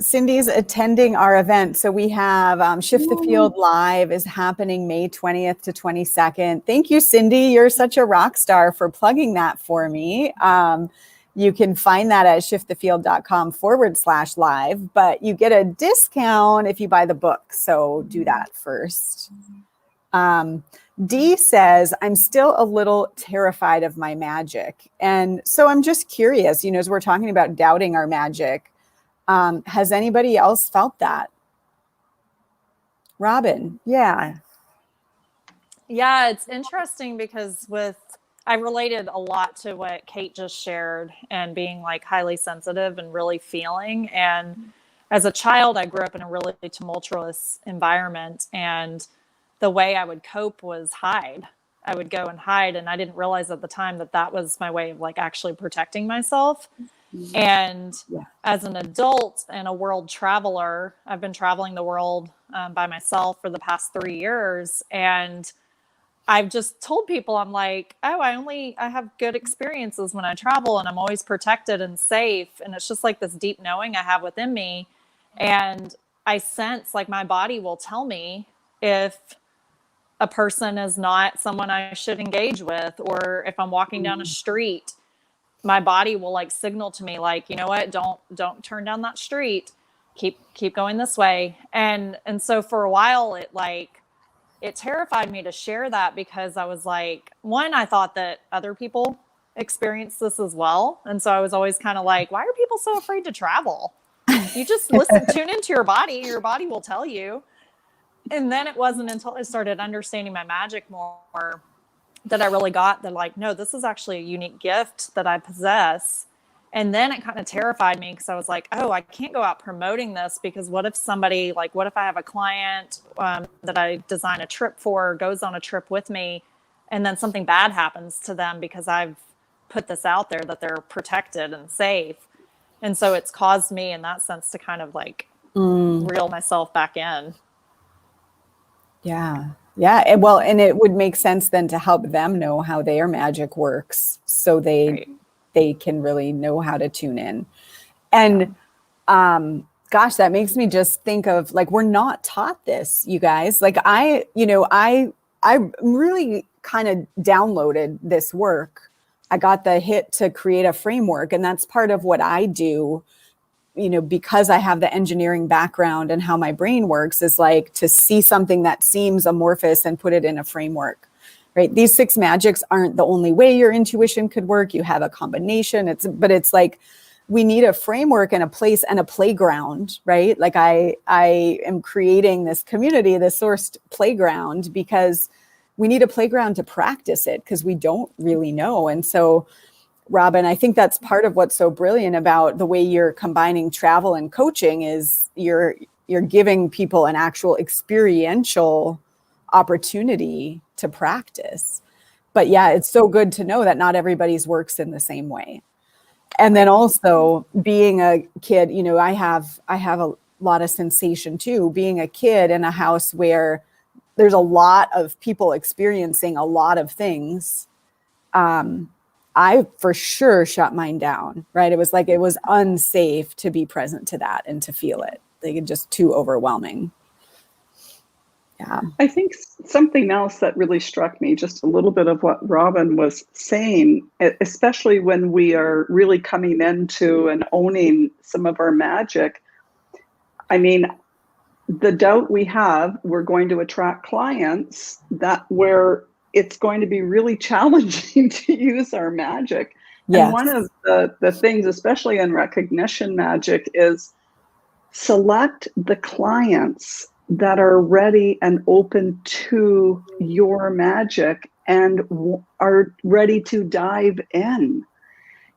[SPEAKER 1] Cindy's attending our event. So we have Shift the Field Live is happening May 20th to 22nd. Thank you, Cindy. You're such a rock star for plugging that for me. You can find that at shiftthefield.com/live, but you get a discount if you buy the book. So do that first. Dee says, I'm still a little terrified of my magic. And so I'm just curious, as we're talking about doubting our magic, has anybody else felt that? Robin, yeah.
[SPEAKER 4] Yeah, it's interesting because I related a lot to what Kate just shared and being like highly sensitive and really feeling. And as a child, I grew up in a really tumultuous environment, and the way I would cope was hide. I would go and hide, and I didn't realize at the time that that was my way of like actually protecting myself. And as an adult and a world traveler, I've been traveling the world by myself for the past 3 years, and I've just told people, I'm like, oh, I have good experiences when I travel, and I'm always protected and safe. And it's just like this deep knowing I have within me. And I sense like my body will tell me if a person is not someone I should engage with, or if I'm walking down a street, my body will like signal to me, like, you know what, don't turn down that street. Keep going this way. And so for a while it terrified me to share that, because I was like, one, I thought that other people experience this as well. And so I was always kind of like, why are people so afraid to travel? You just tune into your body will tell you. And then it wasn't until I started understanding my magic more that I really got that, like, no, this is actually a unique gift that I possess. And then it kind of terrified me, because I was like, oh, I can't go out promoting this, because what if somebody, like, what if I have a client that I design a trip for, goes on a trip with me, and then something bad happens to them because I've put this out there that they're protected and safe. And so it's caused me in that sense to kind of like reel myself back in.
[SPEAKER 1] Yeah. Yeah. And it would make sense then to help them know how their magic works, so they can really know how to tune in. And gosh, that makes me just think of, like, we're not taught this, you guys. Like I really kind of downloaded this work. I got the hit to create a framework, and that's part of what I do, because I have the engineering background and how my brain works, is like to see something that seems amorphous and put it in a framework. Right. These 6 magics aren't the only way your intuition could work. You have a combination. But it's like, we need a framework and a place and a playground, right? Like I am creating this community, this sourced playground, because we need a playground to practice it, because we don't really know. And so, Robin, I think that's part of what's so brilliant about the way you're combining travel and coaching, is you're giving people an actual experiential opportunity to practice. But yeah, it's so good to know that not everybody's works in the same way. And then also being a kid, I have a lot of sensation too, being a kid in a house where there's a lot of people experiencing a lot of things. I for sure shut mine down, right? It was like, it was unsafe to be present to that and to feel it. Like, it's just too overwhelming. Yeah.
[SPEAKER 3] I think something else that really struck me, just a little bit of what Robin was saying, especially when we are really coming into and owning some of our magic. I mean, the doubt we have, we're going to attract clients where it's going to be really challenging to use our magic. Yes. And one of the things, especially in recognition magic, is select the clients that are ready and open to your magic and are ready to dive in.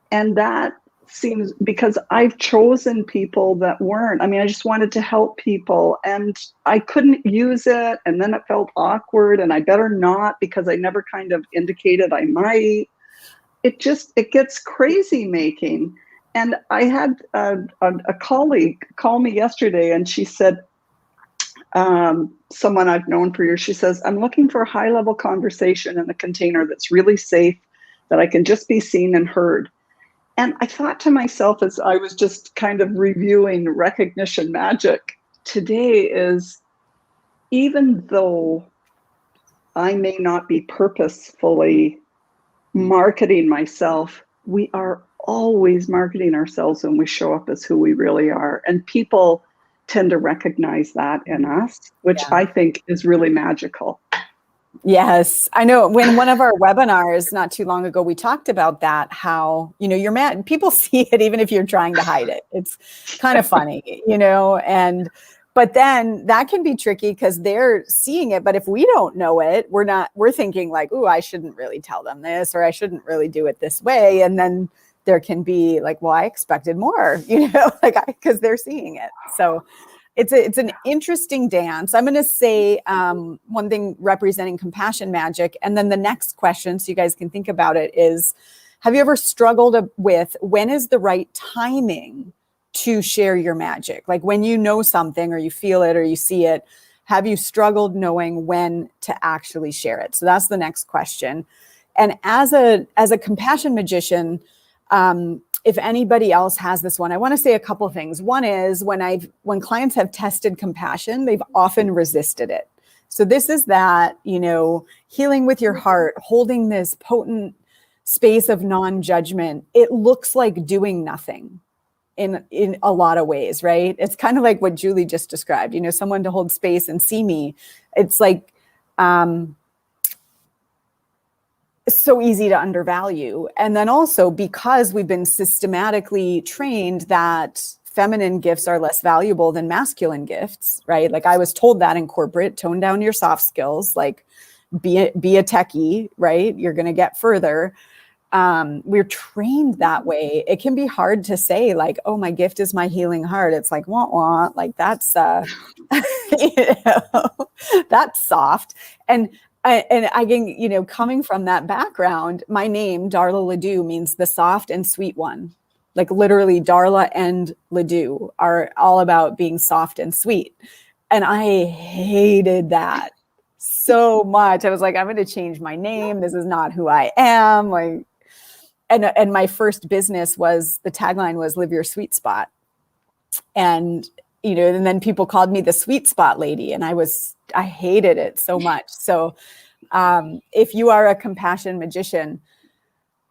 [SPEAKER 3] And that seems, because I've chosen people that weren't. I mean, I just wanted to help people, and I couldn't use it, and then it felt awkward, and I better not, because I never kind of indicated I might. It gets crazy making. And I had a colleague call me yesterday, and she said, someone I've known for years, she says, I'm looking for a high-level conversation in a container that's really safe, that I can just be seen and heard. And I thought to myself, as I was just kind of reviewing recognition magic today, is even though I may not be purposefully marketing myself, we are always marketing ourselves when we show up as who we really are. And people tend to recognize that in us, which I think is really magical.
[SPEAKER 1] Yes, I know. When one of our webinars not too long ago, we talked about that, how, you're mad. People see it even if you're trying to hide it. It's kind of funny, But then that can be tricky because they're seeing it. But if we don't know it, we're thinking like, ooh, I shouldn't really tell them this, or I shouldn't really do it this way. And then there can be like, well, I expected more, because they're seeing it. So it's an interesting dance. I'm going to say one thing representing compassion magic. And then the next question, so you guys can think about it, is, have you ever struggled with when is the right timing to share your magic? Like when you know something or you feel it or you see it, have you struggled knowing when to actually share it? So that's the next question. And as a compassion magician, if anybody else has this one, I want to say a couple things. One is when clients have tested compassion, they've often resisted it. So this is that, healing with your heart, holding this potent space of non-judgment. It looks like doing nothing in a lot of ways, right? It's kind of like what Julie just described, someone to hold space and see me. It's like, so easy to undervalue. And then also because we've been systematically trained that feminine gifts are less valuable than masculine gifts, right? Like I was told that in corporate, tone down your soft skills, like be a techie, right? You're going to get further. We're trained that way. It can be hard to say like, oh, my gift is my healing heart. It's like, wah, wah, like that's, that's soft. And I can, coming from that background, my name, Darla Ledoux, means the soft and sweet one. Like literally Darla and Ledoux are all about being soft and sweet. And I hated that so much. I was like, I'm going to change my name. This is not who I am. Like, and my first business was, the tagline was live your sweet spot. And, and then people called me the sweet spot lady. And I hated it so much. So if you are a compassion magician,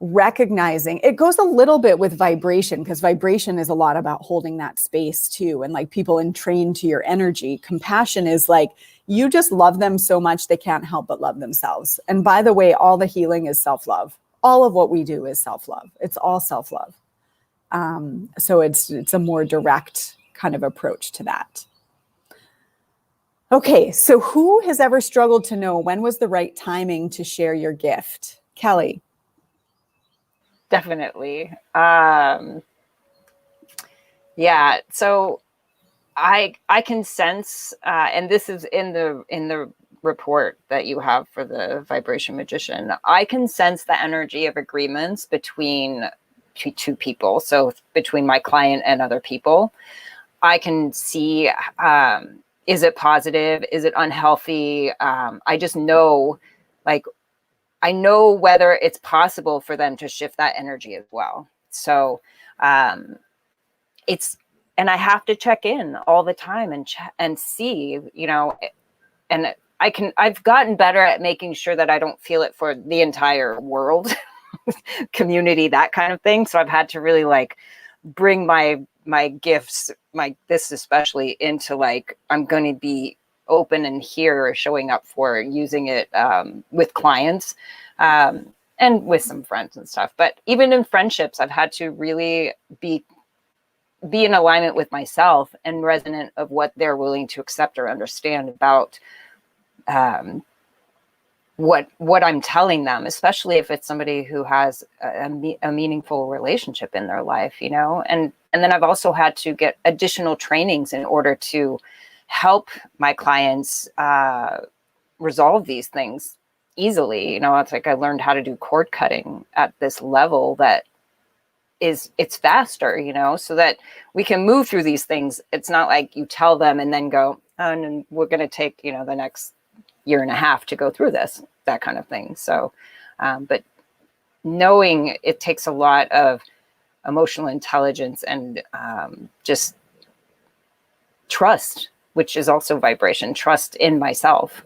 [SPEAKER 1] recognizing it goes a little bit with vibration, because vibration is a lot about holding that space too. And like people entrained to your energy. Compassion is like, you just love them so much they can't help but love themselves. And by the way, all the healing is self-love. All of what we do is self-love. It's all self-love. So it's a more direct kind of approach to that. Okay, so who has ever struggled to know when was the right timing to share your gift? Kelly.
[SPEAKER 5] Definitely. Yeah. So I can sense, and this is in the report that you have for the Vibration Magician, I can sense the energy of agreements between two people. So between my client and other people, I can see, is it positive? Is it unhealthy? I just know, I know whether it's possible for them to shift that energy as well. So and I have to check in all the time and see, and I've gotten better at making sure that I don't feel it for the entire world, community, that kind of thing. So I've had to really bring my gifts, this especially, into I'm going to be open and here showing up for using it with clients and with some friends and stuff. But even in friendships, I've had to really be in alignment with myself and resonant of what they're willing to accept or understand about what I'm telling them, especially if it's somebody who has a meaningful relationship in their life, and then I've also had to get additional trainings in order to help my clients resolve these things easily. It's like I learned how to do cord cutting at this level that it's faster, so that we can move through these things. It's not like you tell them and then go, oh, and we're going to take, the next year and a half to go through this, that kind of thing. So, but knowing it takes a lot of emotional intelligence and just trust, which is also vibration, trust in myself.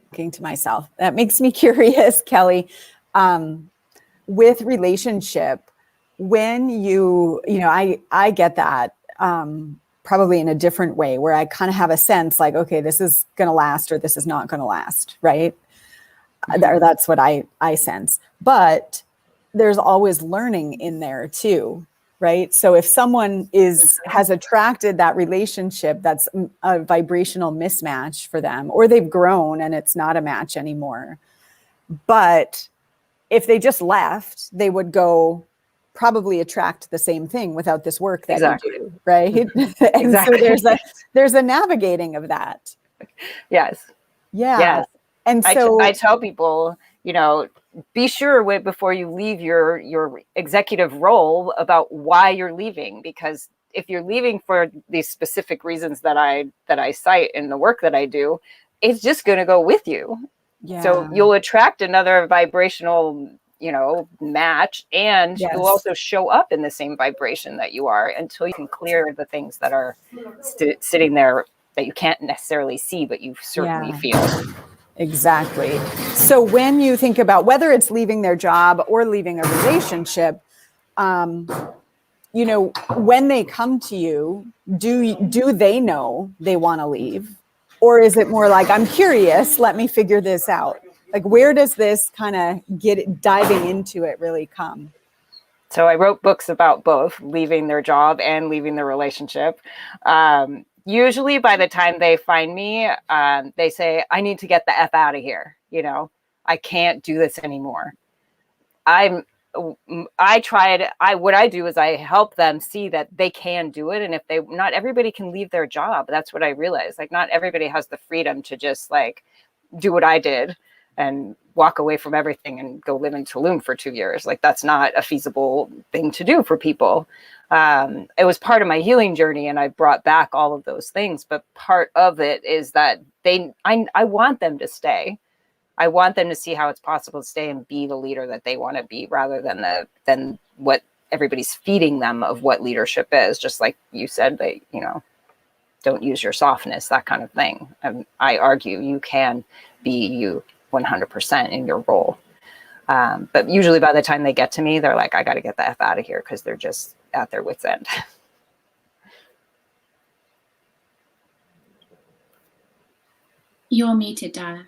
[SPEAKER 1] Talking to myself. That makes me curious, Kelly, with relationship, when I get that probably in a different way, where I kind of have a sense like, okay, this is going to last or this is not going to last, right? Or that's what I sense. But there's always learning in there too. right? So if someone has attracted that relationship that's a vibrational mismatch for them, or they've grown and it's not a match anymore, but if they just left, they would go probably attract the same thing without this work that
[SPEAKER 5] Exactly.
[SPEAKER 1] you do, right? And
[SPEAKER 5] Exactly.
[SPEAKER 1] so there's a navigating of that.
[SPEAKER 5] Yes.
[SPEAKER 1] Yeah.
[SPEAKER 5] Yes.
[SPEAKER 1] And so
[SPEAKER 5] I tell people, be sure before you leave your executive role about why you're leaving, because if you're leaving for these specific reasons that I cite in the work that I do, it's just going to go with you.
[SPEAKER 1] yeah.
[SPEAKER 5] So you'll attract another vibrational, match, and
[SPEAKER 1] Yes.
[SPEAKER 5] you'll also show up in the same vibration that you are until you can clear the things that are sitting there that you can't necessarily see, but you certainly feel.
[SPEAKER 1] Exactly. So when you think about whether it's leaving their job or leaving a relationship, when they come to you, do they know they want to leave? Or is it more like, I'm curious, let me figure this out? Like, where does this kind of diving into it really come?
[SPEAKER 5] So I wrote books about both leaving their job and leaving the relationship. Usually by the time they find me, they say, I need to get the F out of here. I can't do this anymore. What I do is I help them see that they can do it. And if not everybody can leave their job. That's what I realized. Like, not everybody has the freedom to just like do what I did and walk away from everything and go live in Tulum for 2 years. Like, that's not a feasible thing to do for people. It was part of my healing journey, and I brought back all of those things. But part of it is that I want them to stay. I want them to see how it's possible to stay and be the leader that they want to be, rather than what everybody's feeding them of what leadership is. Just like you said, they, don't use your softness, that kind of thing. I argue you can be you 100% in your role. But usually by the time they get to me, they're like, I got to get the F out of here, because they're just at their wit's end.
[SPEAKER 6] You're muted, Dala.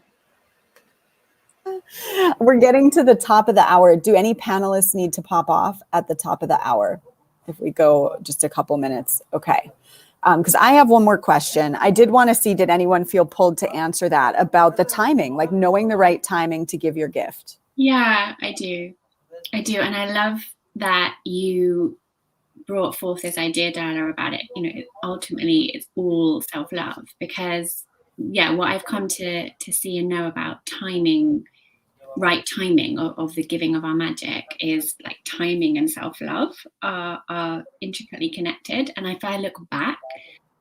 [SPEAKER 1] We're getting to the top of the hour. Do any panelists need to pop off at the top of the hour if we go just a couple minutes? Okay. Because I have one more question. I did want to see, did anyone feel pulled to answer that about the timing, like knowing the right timing to give your gift?
[SPEAKER 6] Yeah, I do. And I love that you brought forth this idea, Dala, about it. Ultimately it's all self-love, because what I've come to see and know about timing, right timing of the giving of our magic, is like timing and self-love are intricately connected. And if I look back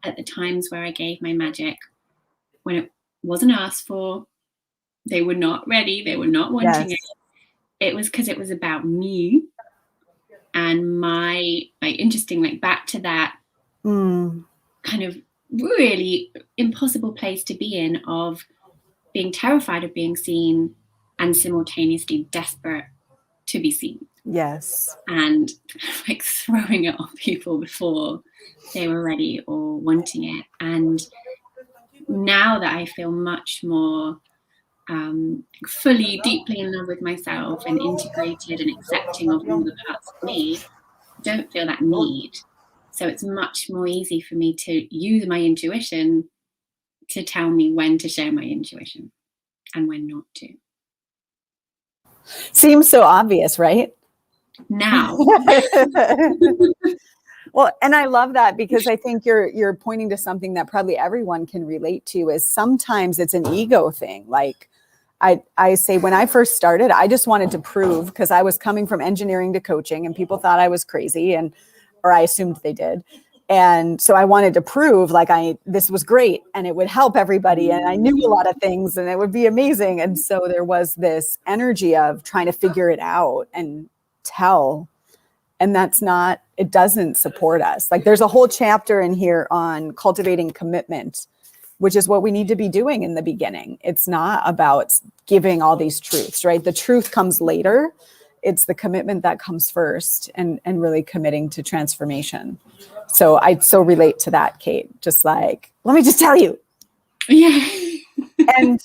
[SPEAKER 6] at the times where I gave my magic when it wasn't asked for, they were not ready, they were not wanting it was because it was about me and my, like, interesting, like, back to that kind of really impossible place to be in, of being terrified of being seen and simultaneously desperate to be seen.
[SPEAKER 1] Yes.
[SPEAKER 6] And like throwing it on people before they were ready or wanting it. And now that I feel much more fully, deeply in love with myself and integrated and accepting of all the parts of me, I don't feel that need. So it's much more easy for me to use my intuition to tell me when to share my intuition and when not to.
[SPEAKER 1] Seems so obvious, right?
[SPEAKER 6] Now.
[SPEAKER 1] Well, and I love that, because I think you're pointing to something that probably everyone can relate to, is sometimes it's an ego thing. Like I say, when I first started, I just wanted to prove, because I was coming from engineering to coaching and people thought I was crazy, or I assumed they did. And so I wanted to prove like this was great and it would help everybody. And I knew a lot of things and it would be amazing. And so there was this energy of trying to figure it out and tell. And it doesn't support us. Like, there's a whole chapter in here on cultivating commitment, which is what we need to be doing in the beginning. It's not about giving all these truths, right? The truth comes later. It's the commitment that comes first, and really committing to transformation. So I so relate to that, Kate. Just like, let me just tell you.
[SPEAKER 6] Yeah.
[SPEAKER 1] and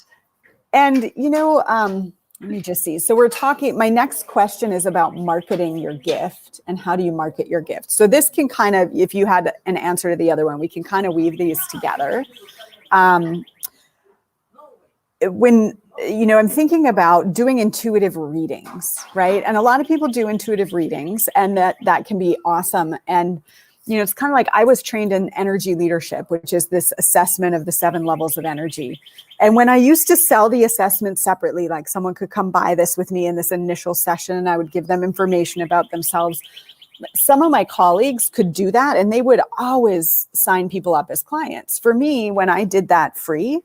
[SPEAKER 1] Let me just see. So we're talking, my next question is about marketing your gift and how do you market your gift? So this can kind of, if you had an answer to the other one, we can kind of weave these together. When, I'm thinking about doing intuitive readings, right? And a lot of people do intuitive readings, and that can be awesome. And, it's kind of like I was trained in energy leadership, which is this assessment of the 7 levels of energy. And when I used to sell the assessment separately, like someone could come buy this with me in this initial session, and I would give them information about themselves. Some of my colleagues could do that, and they would always sign people up as clients. For me, when I did that free,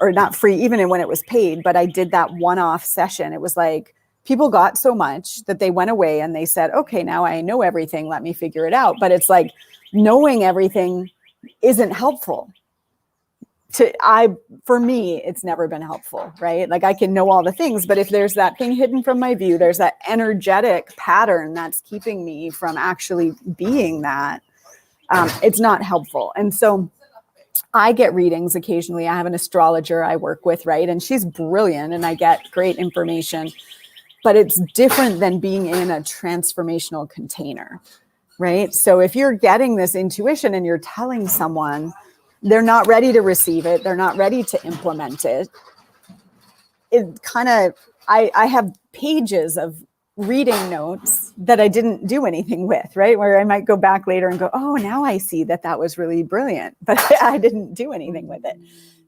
[SPEAKER 1] or not free, even when it was paid, but I did that one-off session, it was like people got so much that they went away and they said, okay, now I know everything, let me figure it out. But it's like knowing everything isn't helpful. For me, it's never been helpful, right? Like I can know all the things, but if there's that thing hidden from my view, there's that energetic pattern that's keeping me from actually being that, it's not helpful. And so I get readings occasionally. I have an astrologer I work with, right? And she's brilliant and I get great information, but it's different than being in a transformational container, right? So if you're getting this intuition and you're telling someone they're not ready to receive it, they're not ready to implement it, it kind of, I have pages of reading notes that I didn't do anything with, right? Where I might go back later and go, oh, now I see that was really brilliant, but I didn't do anything with it.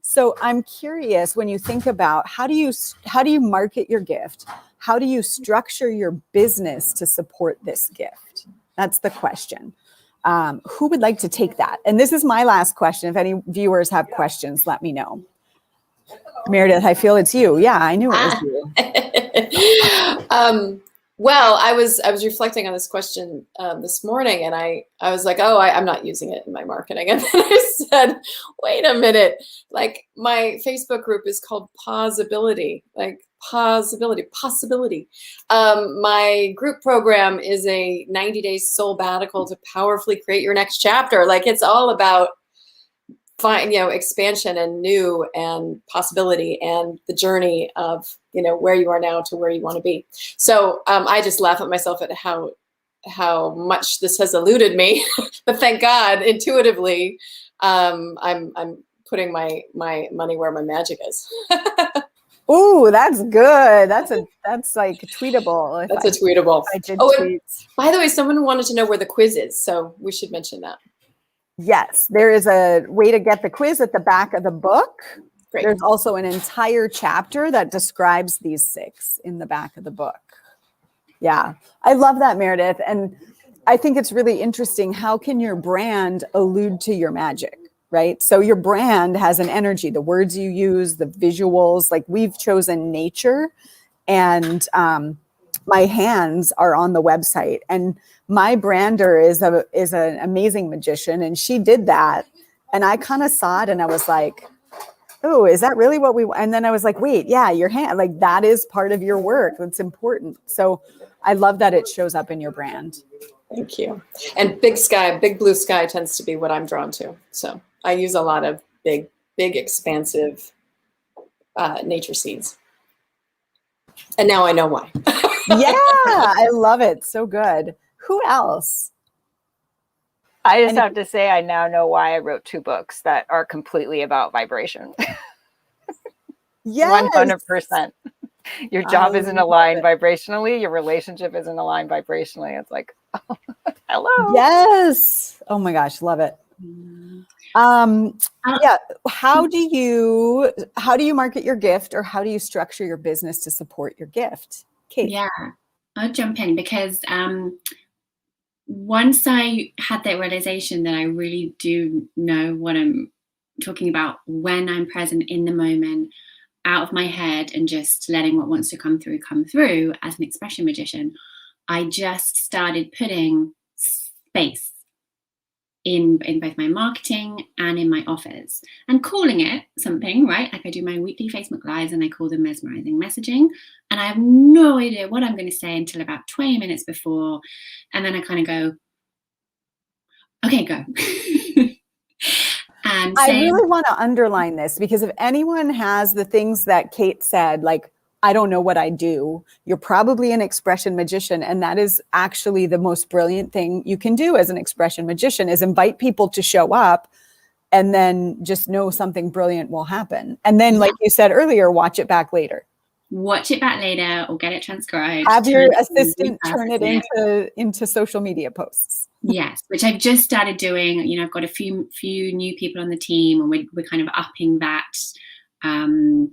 [SPEAKER 1] So I'm curious, when you think about how do you market your gift? How do you structure your business to support this gift? That's the question. Who would like to take that? And this is my last question. If any viewers have questions, let me know. Meredith, I feel it's you. Yeah, I knew it was you.
[SPEAKER 2] Well, I was reflecting on this question this morning, and I was like, oh, I'm not using it in my marketing. And then I said, wait a minute, like my Facebook group is called Possibility, like possibility. My group program is a 90-day soulbatical to powerfully create your next chapter. Like it's all about expansion and new and possibility and the journey of, where you are now to where you want to be. So I just laugh at myself at how much this has eluded me, but thank God intuitively, I'm putting my money where my magic is.
[SPEAKER 1] Ooh, that's good. That's like tweetable.
[SPEAKER 2] That's a tweetable.
[SPEAKER 1] I did
[SPEAKER 2] tweets. By the way, someone wanted to know where the quiz is, so we should mention that.
[SPEAKER 1] Yes, there is a way to get the quiz at the back of the book.
[SPEAKER 2] Great.
[SPEAKER 1] There's also an entire chapter that describes these 6 in the back of the book. Yeah, I love that, Meredith. And I think it's really interesting. How can your brand allude to your magic, right? So your brand has an energy, the words you use, the visuals, like we've chosen nature, and my hands are on the website, and my brander is an amazing magician, and she did that, and I kind of saw it and I was like, oh, is that really what we want? And then I was like, wait, yeah, your hand, like that is part of your work. That's important. So I love that it shows up in your brand.
[SPEAKER 2] Thank you. And big blue sky tends to be what I'm drawn to. So I use a lot of big, expansive nature scenes. And now I know why.
[SPEAKER 1] Yeah, I love it. So good. Who else?
[SPEAKER 5] I just have to say, I now know why I wrote 2 books that are completely about vibration.
[SPEAKER 1] Yes.
[SPEAKER 5] 100%. Your job isn't aligned vibrationally. Your relationship isn't aligned vibrationally. It's like, oh, hello.
[SPEAKER 1] Yes. Oh my gosh, love it. Yeah. How do you market your gift, or how do you structure your business to support your gift? Kate.
[SPEAKER 6] Yeah, I'll jump in because once I had that realization that I really do know what I'm talking about when I'm present in the moment, out of my head, and just letting what wants to come through as an expression magician, I just started putting space in both my marketing and in my offers, and calling it something, right? Like I do my weekly Facebook Lives and I call them mesmerizing messaging, and I have no idea what I'm going to say until about 20 minutes before, and then I kind of go, okay, go. And
[SPEAKER 1] I really want to underline this, because if anyone has the things that Kate said, like I don't know what I do. You're probably an expression magician. And that is actually the most brilliant thing you can do as an expression magician, is invite people to show up and then just know something brilliant will happen. And then, like you said earlier, watch it back later.
[SPEAKER 6] Watch it back later or get it transcribed.
[SPEAKER 1] Have your assistant turn it into social media posts.
[SPEAKER 6] Yes, which I've just started doing. You know, I've got a few new people on the team, and we're kind of upping that. We're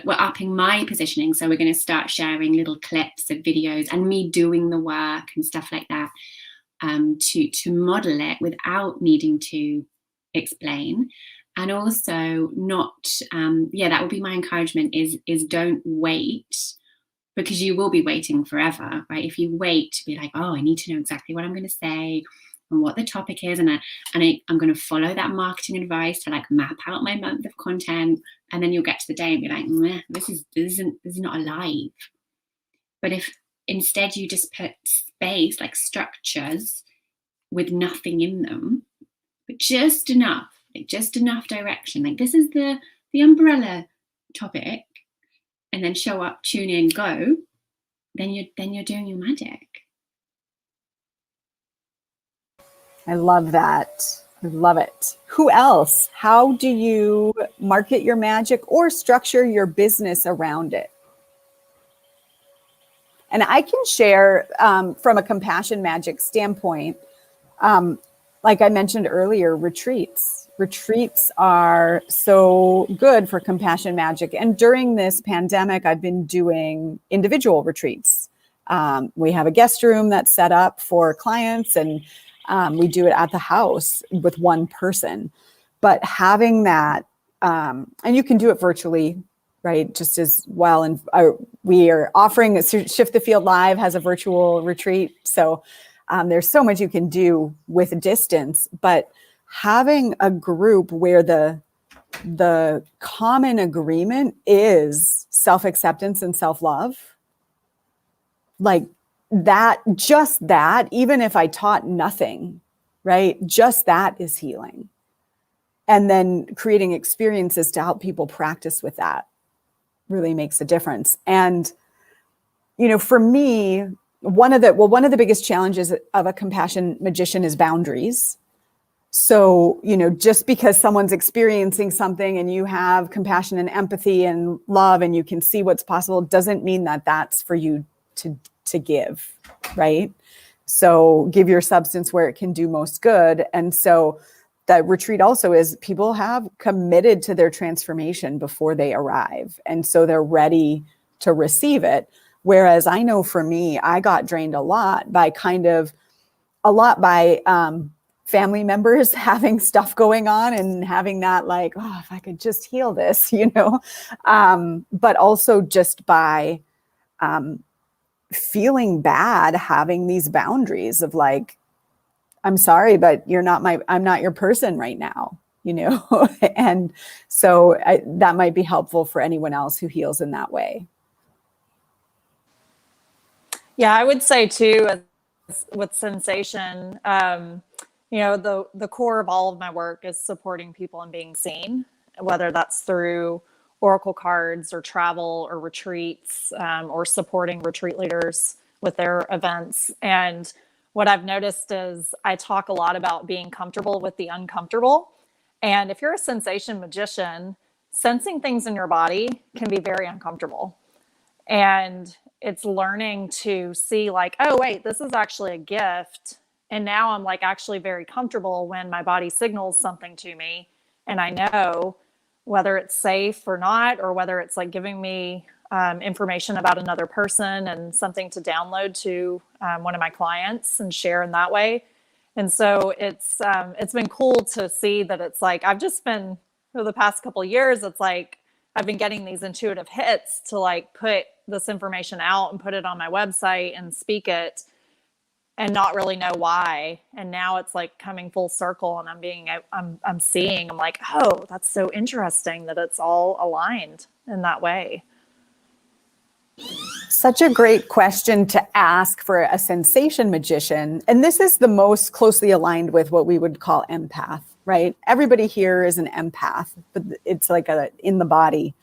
[SPEAKER 6] upping my positioning. So we're going to start sharing little clips of videos and me doing the work and stuff like that, to model it without needing to explain. And also not, that would be my encouragement, is don't wait, because you will be waiting forever, right? If you wait to be like, oh, I need to know exactly what I'm going to say and what the topic is, and I'm going to follow that marketing advice to like map out my month of content, and then you'll get to the day and be like, this is not alive. But if instead you just put space, like structures with nothing in them, but just enough direction, like this is the umbrella topic, and then show up, tune in, go, then you're doing your magic.
[SPEAKER 1] I love that. I love it. Who else? How do you market your magic or structure your business around it? And I can share from a compassion magic standpoint, like I mentioned earlier, retreats. Retreats are so good for compassion magic. And during this pandemic, I've been doing individual retreats. We have a guest room that's set up for clients, and we do it at the house with one person. But having that, and you can do it virtually, right? Just as well. And we are offering Shift the Field Live has a virtual retreat. So there's so much you can do with distance, but having a group where the common agreement is self-acceptance and self-love, like that, just that, even if I taught nothing, right? Just that is healing. And then creating experiences to help people practice with that really makes a difference. And, you know, for me, one of the biggest challenges of a compassion magician is boundaries. So, you know, just because someone's experiencing something and you have compassion and empathy and love and you can see what's possible, doesn't mean that that's for you to give, right? So give your substance where it can do most good. And so that retreat also is people have committed to their transformation before they arrive. And so they're ready to receive it. Whereas I know for me, I got drained a lot by family members having stuff going on and having that like, oh, if I could just heal this, you know, but also just by feeling bad, having these boundaries of like, I'm sorry, but I'm not your person right now, you know? And so that might be helpful for anyone else who heals in that way.
[SPEAKER 4] Yeah, I would say too, with sensation, you know, the core of all of my work is supporting people and being seen, whether that's through oracle cards or travel or retreats, or supporting retreat leaders with their events. And what I've noticed is I talk a lot about being comfortable with the uncomfortable. And if you're a sensation magician, sensing things in your body can be very uncomfortable. And it's learning to see like, oh, wait, this is actually a gift. And now I'm like actually very comfortable when my body signals something to me. And I know whether it's safe or not, or whether it's like giving me information about another person and something to download to one of my clients and share in that way. And so it's been cool to see that it's like, I've just been, for the past couple of years, it's like, I've been getting these intuitive hits to like put this information out and put it on my website and speak it and not really know why. And now it's like coming full circle and I'm seeing, I'm like, oh, that's so interesting that it's all aligned in that way.
[SPEAKER 1] Such a great question to ask for a sensation magician. And this is the most closely aligned with what we would call empath, right? Everybody here is an empath, but it's like in the body.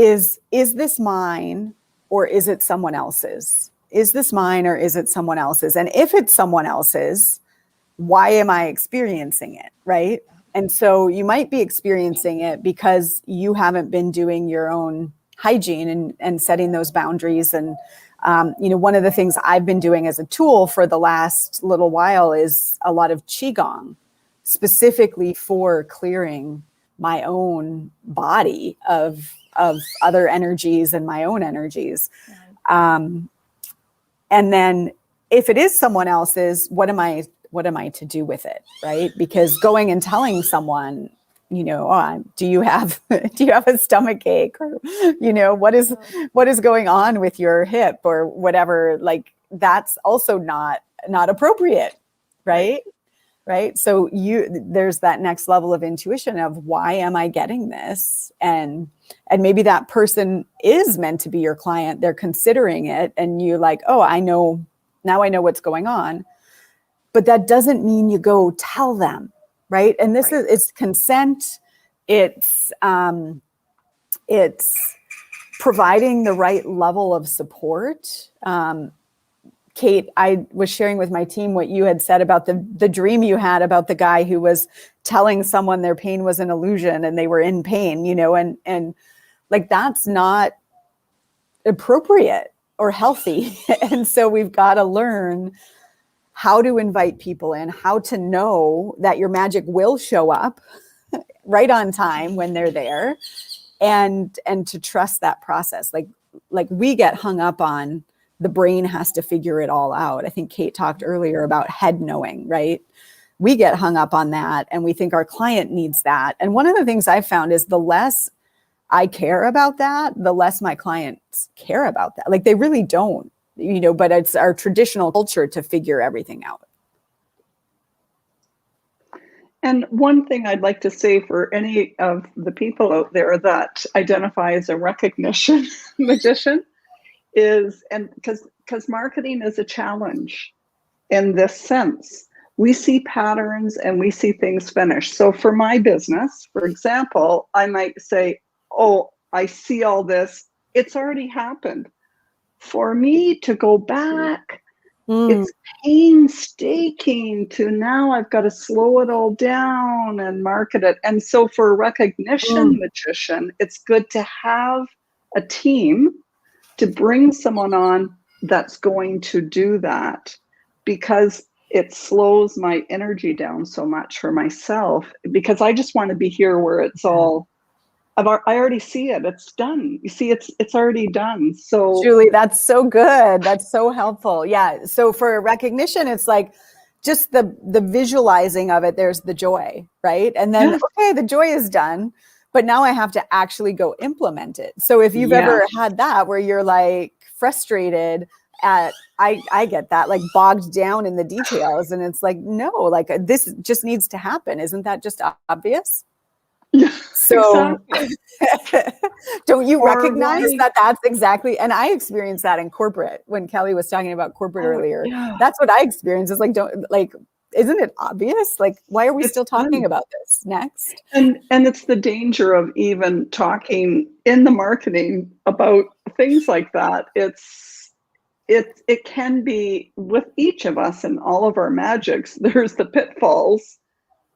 [SPEAKER 1] is this mine or is it someone else's? Is this mine or is it someone else's? And if it's someone else's, why am I experiencing it, right? And so you might be experiencing it because you haven't been doing your own hygiene and setting those boundaries. And, one of the things I've been doing as a tool for the last little while is a lot of Qigong, specifically for clearing my own body of other energies and my own energies. And then if it is someone else's, what am I to do with it, right? Because going and telling someone, do you have a stomach ache, or what is going on with your hip or whatever, like that's also not appropriate, right? So there's that next level of intuition of why am I getting this, and maybe that person is meant to be your client, they're considering it, and you're like, oh, I know what's going on. But that doesn't mean you go tell them, right? And this is, it's consent. It's providing the right level of support. Kate, I was sharing with my team what you had said about the dream you had about the guy who was telling someone their pain was an illusion and they were in pain, and like that's not appropriate or healthy. And so we've got to learn how to invite people in, how to know that your magic will show up right on time when they're there, and to trust that process. Like we get hung up on the brain has to figure it all out. I think Kate talked earlier about head knowing, right? We get hung up on that and we think our client needs that. And one of the things I've found is the less I care about that, the less my clients care about that. Like they really don't. But it's our traditional culture to figure everything out.
[SPEAKER 3] And one thing I'd like to say for any of the people out there that identify as a recognition magician is, and because marketing is a challenge in this sense, we see patterns and we see things finished. So for my business, for example, I might say, oh, I see all this, it's already happened. For me to go back, it's painstaking to now I've got to slow it all down and market it. And so for a recognition magician, it's good to have a team to bring someone on that's going to do that, because it slows my energy down so much for myself, because I just want to be here where it's all, I already see it. It's done. You see, it's already done. So
[SPEAKER 1] Julie, that's so good. That's so helpful. Yeah. So for recognition, it's like just the visualizing of it. There's the joy, right? And then, okay, the joy is done, but now I have to actually go implement it. So if you've ever had that where you're like frustrated at, I get that, like bogged down in the details, and it's like, no, like this just needs to happen. Isn't that just obvious?
[SPEAKER 3] Yeah,
[SPEAKER 1] so
[SPEAKER 3] exactly.
[SPEAKER 1] Don't you recognize that that's exactly, and I experienced that in corporate when Kelly was talking about corporate earlier.
[SPEAKER 3] Yeah.
[SPEAKER 1] That's what I experienced. It's like, isn't it obvious? Like, why are we still talking about this next?
[SPEAKER 3] And it's the danger of even talking in the marketing about things like that. It can be with each of us and all of our magics, there's the pitfalls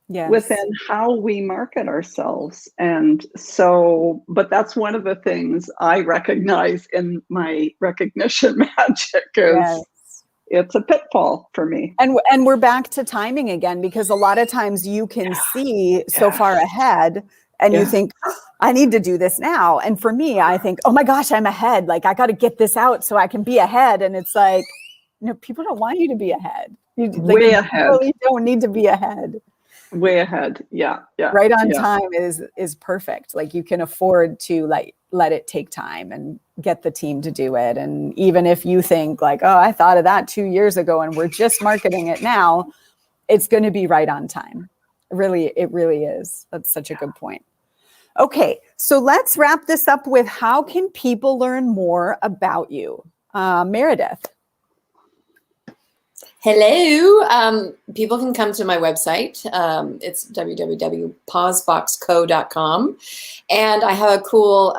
[SPEAKER 3] within how we market ourselves. And so, but that's one of the things I recognize in my recognition magic is it's a pitfall for me.
[SPEAKER 1] And we're back to timing again, because a lot of times you can see so far ahead and you think, I need to do this now. And for me, I think, oh my gosh, I'm ahead. Like I got to get this out so I can be ahead. And it's like, people don't want you to be ahead.
[SPEAKER 3] Way ahead.
[SPEAKER 1] You really don't need to be ahead.
[SPEAKER 3] Way ahead. Yeah.
[SPEAKER 1] Right on time is perfect. Like you can afford to let it take time and get the team to do it. And even if you think like, oh, I thought of that 2 years ago and we're just marketing it now, it's going to be right on time. It really is. That's such a good point. Okay, so let's wrap this up with how can people learn more about you? Meredith.
[SPEAKER 2] Hello. People can come to my website. It's www.pauseboxco.com. And I have a cool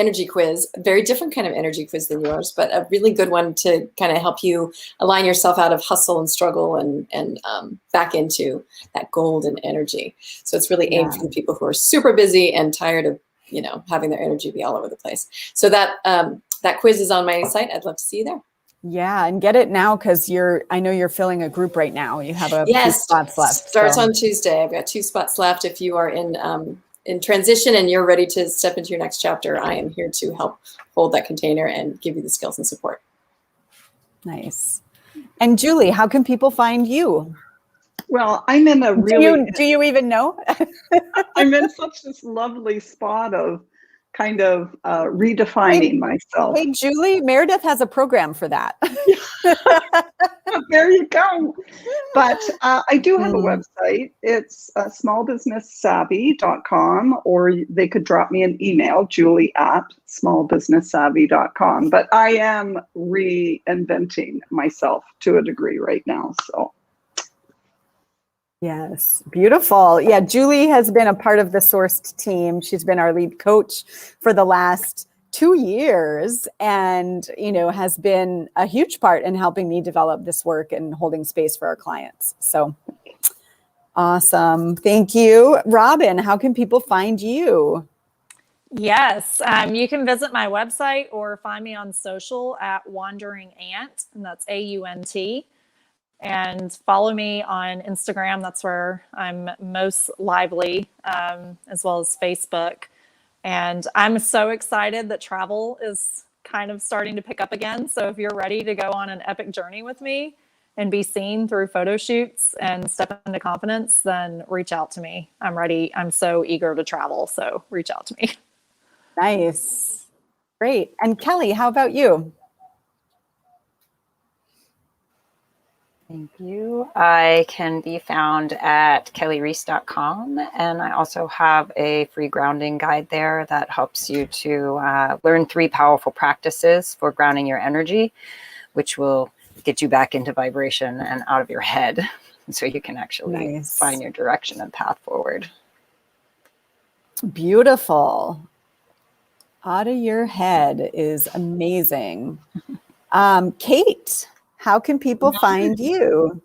[SPEAKER 2] energy quiz, a very different kind of energy quiz than yours, but a really good one to kind of help you align yourself out of hustle and struggle and back into that golden energy. So it's really aimed for the people who are super busy and tired of, having their energy be all over the place. So that quiz is on my site. I'd love to see you there.
[SPEAKER 1] Yeah, and get it now because I know you're filling a group right now. You have a few spots left.
[SPEAKER 2] Starts on Tuesday. I've got 2 spots left. If you are in transition and you're ready to step into your next chapter, I am here to help hold that container and give you the skills and support.
[SPEAKER 1] Nice. And Julie, how can people find you?
[SPEAKER 3] Well, I'm in a really...
[SPEAKER 1] Do you even know?
[SPEAKER 3] I'm in such this lovely spot of kind of redefining myself.
[SPEAKER 1] Hey, Julie, Meredith has a program for that.
[SPEAKER 3] There you go. But I do have a website. It's smallbusinesssavvy.com, or they could drop me an email, julie@smallbusinesssavvy.com. But I am reinventing myself to a degree right now. So.
[SPEAKER 1] Yes, beautiful. Yeah, Julie has been a part of the Sourced team. She's been our lead coach for the last 2 years and, has been a huge part in helping me develop this work and holding space for our clients. So awesome. Thank you. Robin, how can people find you?
[SPEAKER 4] Yes, you can visit my website or find me on social at Wandering Ant, and that's AUNT. And follow me on Instagram. That's where I'm most lively, as well as Facebook. And I'm so excited that travel is kind of starting to pick up again. So if you're ready to go on an epic journey with me and be seen through photo shoots and step into confidence, then reach out to me. I'm ready. I'm so eager to travel. So reach out to me.
[SPEAKER 1] Nice. Great. And Kelly, how about you?
[SPEAKER 5] Thank you. I can be found at kellyreese.com, and I also have a free grounding guide there that helps you to learn 3 powerful practices for grounding your energy, which will get you back into vibration and out of your head so you can actually find your direction and path forward.
[SPEAKER 1] Beautiful. Out of your head is amazing. Kate, how can people find you?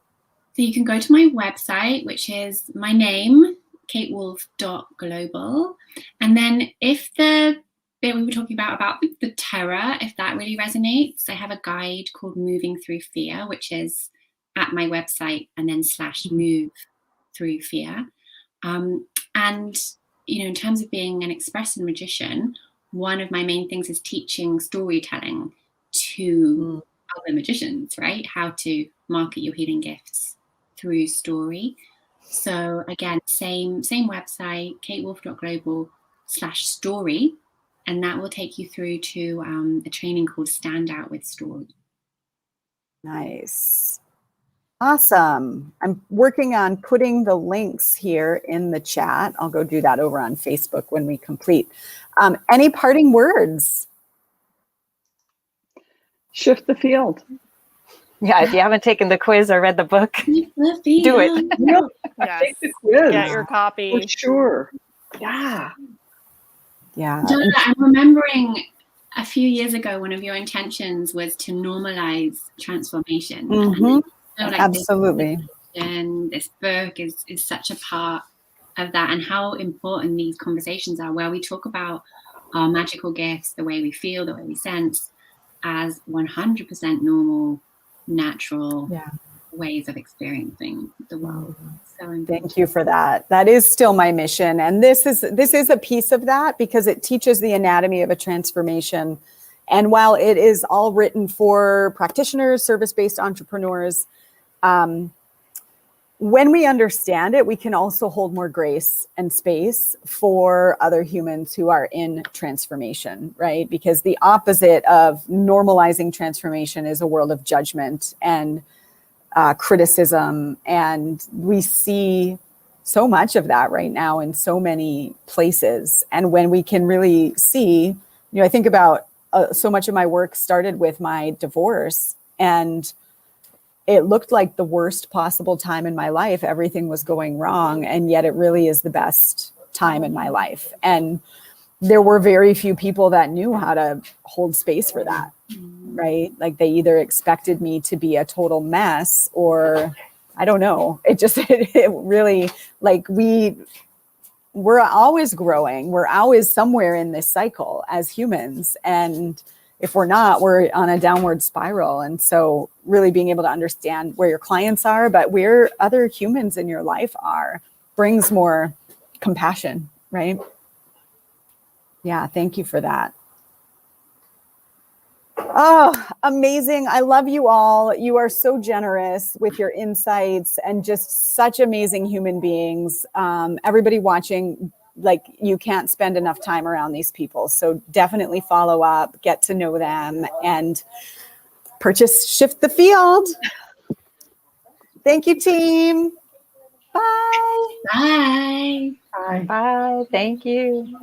[SPEAKER 6] So you can go to my website, which is my name, katewolf.global. And then if the bit we were talking about the terror, if that really resonates, I have a guide called Moving Through Fear, which is at my website and then /move through fear. And, in terms of being an expressive magician, one of my main things is teaching storytelling to other magicians, right? How to market your healing gifts through story. So again, same website, katewolf.global/story, and that will take you through to a training called Stand Out with Story.
[SPEAKER 1] Nice. Awesome. I'm working on putting the links here in the chat. I'll go do that over on Facebook when we complete. Any parting words?
[SPEAKER 3] Shift the field.
[SPEAKER 5] Yeah, if you haven't taken the quiz or read the book, do it.
[SPEAKER 4] Yes.
[SPEAKER 3] Take the quiz.
[SPEAKER 4] Get your copy.
[SPEAKER 3] For sure. Yeah.
[SPEAKER 1] Yeah.
[SPEAKER 6] Donna, I'm remembering a few years ago, one of your intentions was to normalize transformation.
[SPEAKER 1] Mm-hmm.
[SPEAKER 6] And
[SPEAKER 1] Absolutely.
[SPEAKER 6] This book is such a part of that, and how important these conversations are, where we talk about our magical gifts, the way we feel, the way we sense, as 100% normal, natural ways of experiencing the world. So important.
[SPEAKER 1] Thank you for that. That is still my mission. And this is a piece of that because it teaches the anatomy of a transformation. And while it is all written for practitioners, service-based entrepreneurs, when we understand it, we can also hold more grace and space for other humans who are in transformation, right? Because the opposite of normalizing transformation is a world of judgment and criticism. And we see so much of that right now in so many places. And when we can really see, I think about so much of my work started with my divorce, and it looked like the worst possible time in my life. Everything was going wrong. And yet it really is the best time in my life. And there were very few people that knew how to hold space for that, right? Like they either expected me to be a total mess or I don't know. It just, it really, like we're always growing. We're always somewhere in this cycle as humans. And if we're not, we're on a downward spiral. And so really being able to understand where your clients are, but where other humans in your life are, brings more compassion, right? Yeah, thank you for that. Oh, amazing. I love you all. You are so generous with your insights and just such amazing human beings. Everybody watching, like you can't spend enough time around these people. So definitely follow up, get to know them, and purchase Shift the Field. Thank you, team. Bye.
[SPEAKER 6] Bye.
[SPEAKER 3] Bye.
[SPEAKER 5] Bye. Thank you.